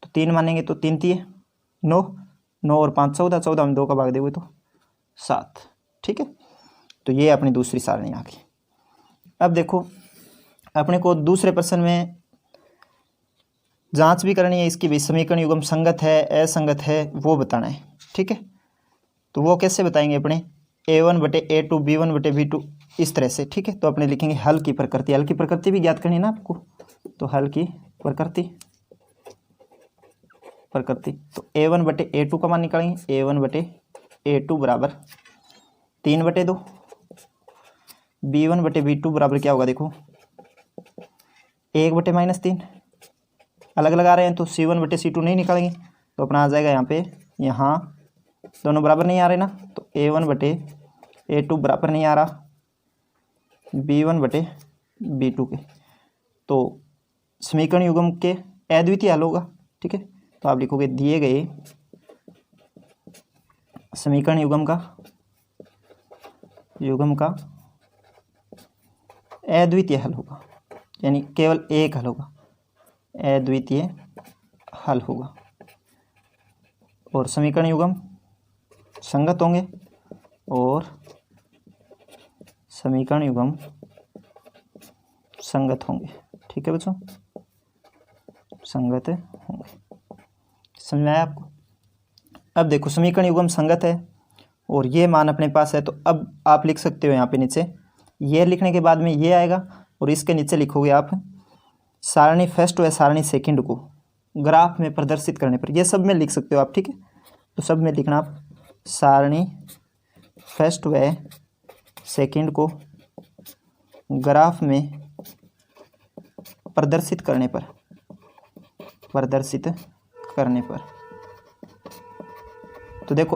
तो 3 मानेंगे तो 3 3 9, 9 और 5 14, 14 में 2 का भाग देंगे तो 7। ठीक है, तो ये अपनी दूसरी सारणी आ गई। अब देखो अपने को दूसरे प्रश्न में जांच भी करनी है इसकी भी, समीकरण युग्म संगत है असंगत है वो बताना है। ठीक है, तो वो कैसे बताएंगे अपने, a1 बटे a2 b1 बटे b2 इस तरह से। ठीक है, तो अपने लिखेंगे हल की प्रकृति। हल की प्रकृति भी ज्ञात करनी है ना आपको, तो हल की प्रकृति तो a1 बटे a2 का मान निकालेंगे। a1 बटे a2 बराबर 3/2, b1 बटे b2 बराबर क्या होगा देखो 1 बटे -3। अलग लगा रहे हैं तो c1 बटे c2 नहीं निकालेंगे, तो अपना आ जाएगा यहाँ पे, यहाँ दोनों बराबर नहीं आ रहे ना, तो a1 बटे a2 बराबर नहीं आ रहा b1 बटे b2 के। तो समीकरण युग्म के अद्वितीय हल होगा। ठीक है, तो आप लिखोगे दिए गए समीकरण युग्म का अद्वितीय हल होगा, यानी केवल एक हल होगा, अद्वितीय हल होगा। और समीकरण युग्म संगत होंगे, और समीकरण युग्म संगत होंगे। ठीक है बच्चों, संगत होंगे। समझ में आया आपको। अब देखो समीकरण युग्म संगत है और ये मान अपने पास है, तो अब आप लिख सकते हो यहाँ पे नीचे, ये लिखने के बाद में ये आएगा और इसके नीचे लिखोगे आप सारणी फर्स्ट व सारणी सेकंड को ग्राफ में प्रदर्शित करने पर। ये सब में लिख सकते हो आप। ठीक है, तो सब में लिखना आप सारणी फर्स्ट व सेकंड को ग्राफ में प्रदर्शित करने पर तो देखो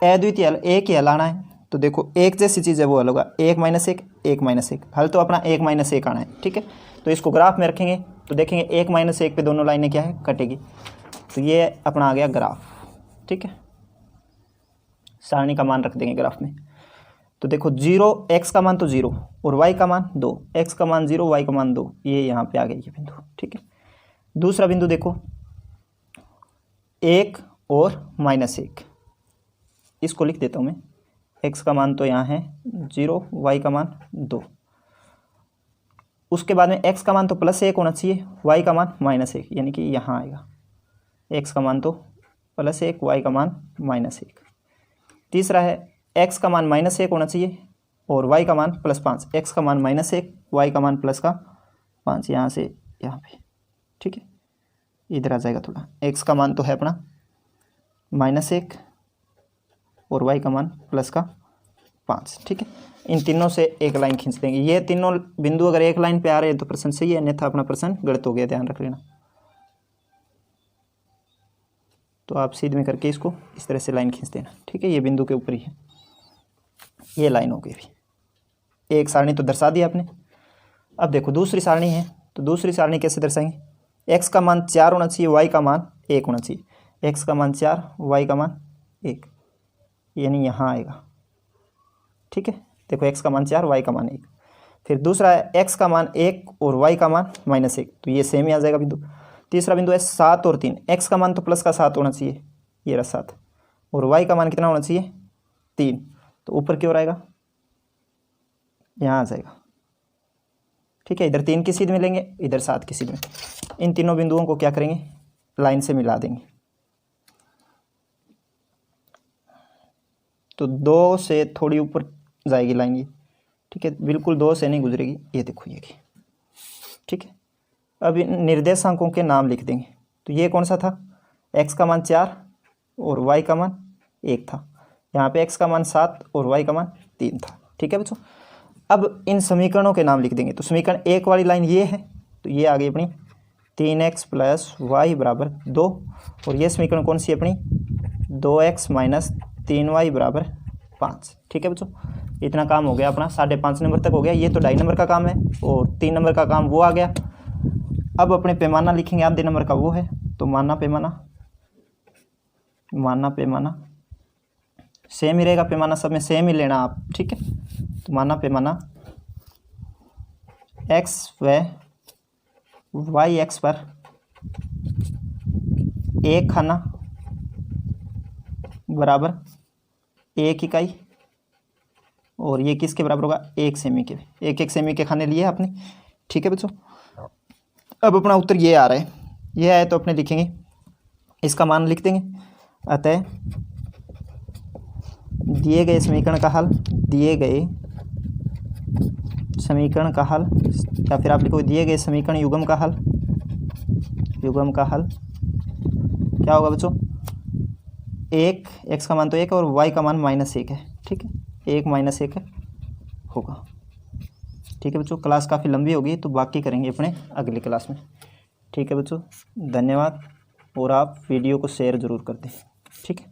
अद्वितीय हल एक ही हल आना है। तो देखो एक जैसी चीज़ है वो हल होगा, 1 - 1 1 - 1 हल तो अपना 1 - 1 आना है। ठीक है, तो इसको ग्राफ में रखेंगे तो देखेंगे 1 - 1 पे दोनों लाइनें क्या है कटेगी, तो ये अपना आ गया ग्राफ। ठीक है, सारणी का मान रख देंगे ग्राफ में। तो देखो 0 x का मान तो 0 और y का मान 2, x का मान 0 y का मान 2, ये यहाँ पे आ गया ये बिंदु। ठीक है, दूसरा बिंदु देखो 1 और -1, इसको लिख देता हूँ मैं। x का मान तो यहाँ है 0, y का मान 2, उसके बाद में x का मान तो +1 होना चाहिए, y का मान -1, यानी कि यहाँ आएगा x का मान तो +1, y का मान -1। तीसरा है x का मान -1 होना चाहिए और y का मान +5, x का मान -1, y का मान +5, यहाँ से यहाँ पे। ठीक है, इधर आ जाएगा थोड़ा, x का मान तो है अपना -1 और y का मान +5, 5। ठीक है, इन तीनों से एक लाइन खींच देंगे। ये तीनों बिंदु अगर एक लाइन पे आ रहे हैं तो प्रश्न सही है, अन्यथा अपना प्रश्न गलत हो गया, ध्यान रख लेना। तो आप सीध में करके इसको इस तरह से लाइन खींच देना। ठीक है, ये बिंदु के ऊपर ही है, ये लाइन हो गई। भी एक सारणी तो दर्शा दी आपने। अब देखो दूसरी सारणी है, तो दूसरी सारणी कैसे दर्शाएंगे? x का मान 4 होना चाहिए, y का मान 1 होना चाहिए। x का मान 4, y का मान 1, यानी यहाँ आएगा। ठीक है, देखो x का मान 4, y का मान 1। फिर दूसरा है x का मान 1 और y का मान -1, तो ये सेम ही आ जाएगा बिंदु। तीसरा बिंदु है 7 और 3, x का मान तो प्लस का 7 होना चाहिए, ये रहा 7, और y का मान कितना होना चाहिए? 3, तो ऊपर की ओर आएगा, यहाँ आ जाएगा। ठीक है, इधर 3 की सीध में लेंगे, इधर 7 की सीध में। इन तीनों बिंदुओं को क्या करेंगे? लाइन से मिला देंगे। तो 2 से थोड़ी ऊपर जाएगी लाइन ये। ठीक है, बिल्कुल 2 से नहीं गुजरेगी, ये देखो ये। ठीक है, अब इन निर्देशांकों के नाम लिख देंगे। तो ये कौन सा था? x का मान 4 और y का मान 1 था। यहाँ पे x का मान 7 और y का मान 3 था। ठीक है बच्चों, अब इन समीकरणों के नाम लिख देंगे। तो समीकरण 1 वाली लाइन ये है, तो ये आ गई अपनी 3x + y = 2, और ये समीकरण कौन सी है अपनी? 2x - 3y = 5। ठीक है बच्चों, इतना काम हो गया अपना, 5.5 नंबर तक हो गया। ये तो 2.5 नंबर का काम है और 3 नंबर का काम वो आ गया। अब अपने पैमाना लिखेंगे, आधे नंबर का वो है, तो माना पैमाना सेम ही रहेगा, पैमाना सब में सेम ही लेना आप। ठीक है, तो माना पैमाना x व y एक्स पर 1 खाना बराबर 1 इकाई, और ये किसके बराबर होगा? 1 सेमी के। 1 सेमी के खाने लिए आपने। ठीक है बच्चों, अब अपना उत्तर ये आ रहा है, ये आए तो अपने लिखेंगे, इसका मान लिख देंगे। अतः दिए गए समीकरण का हल, या फिर आप लिखो दिए गए समीकरण युग्म का हल क्या होगा बच्चों? 1, x का मान तो 1 और y का मान -1 है। ठीक है, 1 - 1 होगा। ठीक है बच्चों, क्लास काफ़ी लंबी होगी, तो बाकी करेंगे अपने अगली क्लास में। ठीक है बच्चों, धन्यवाद, और आप वीडियो को शेयर ज़रूर कर दें। ठीक है।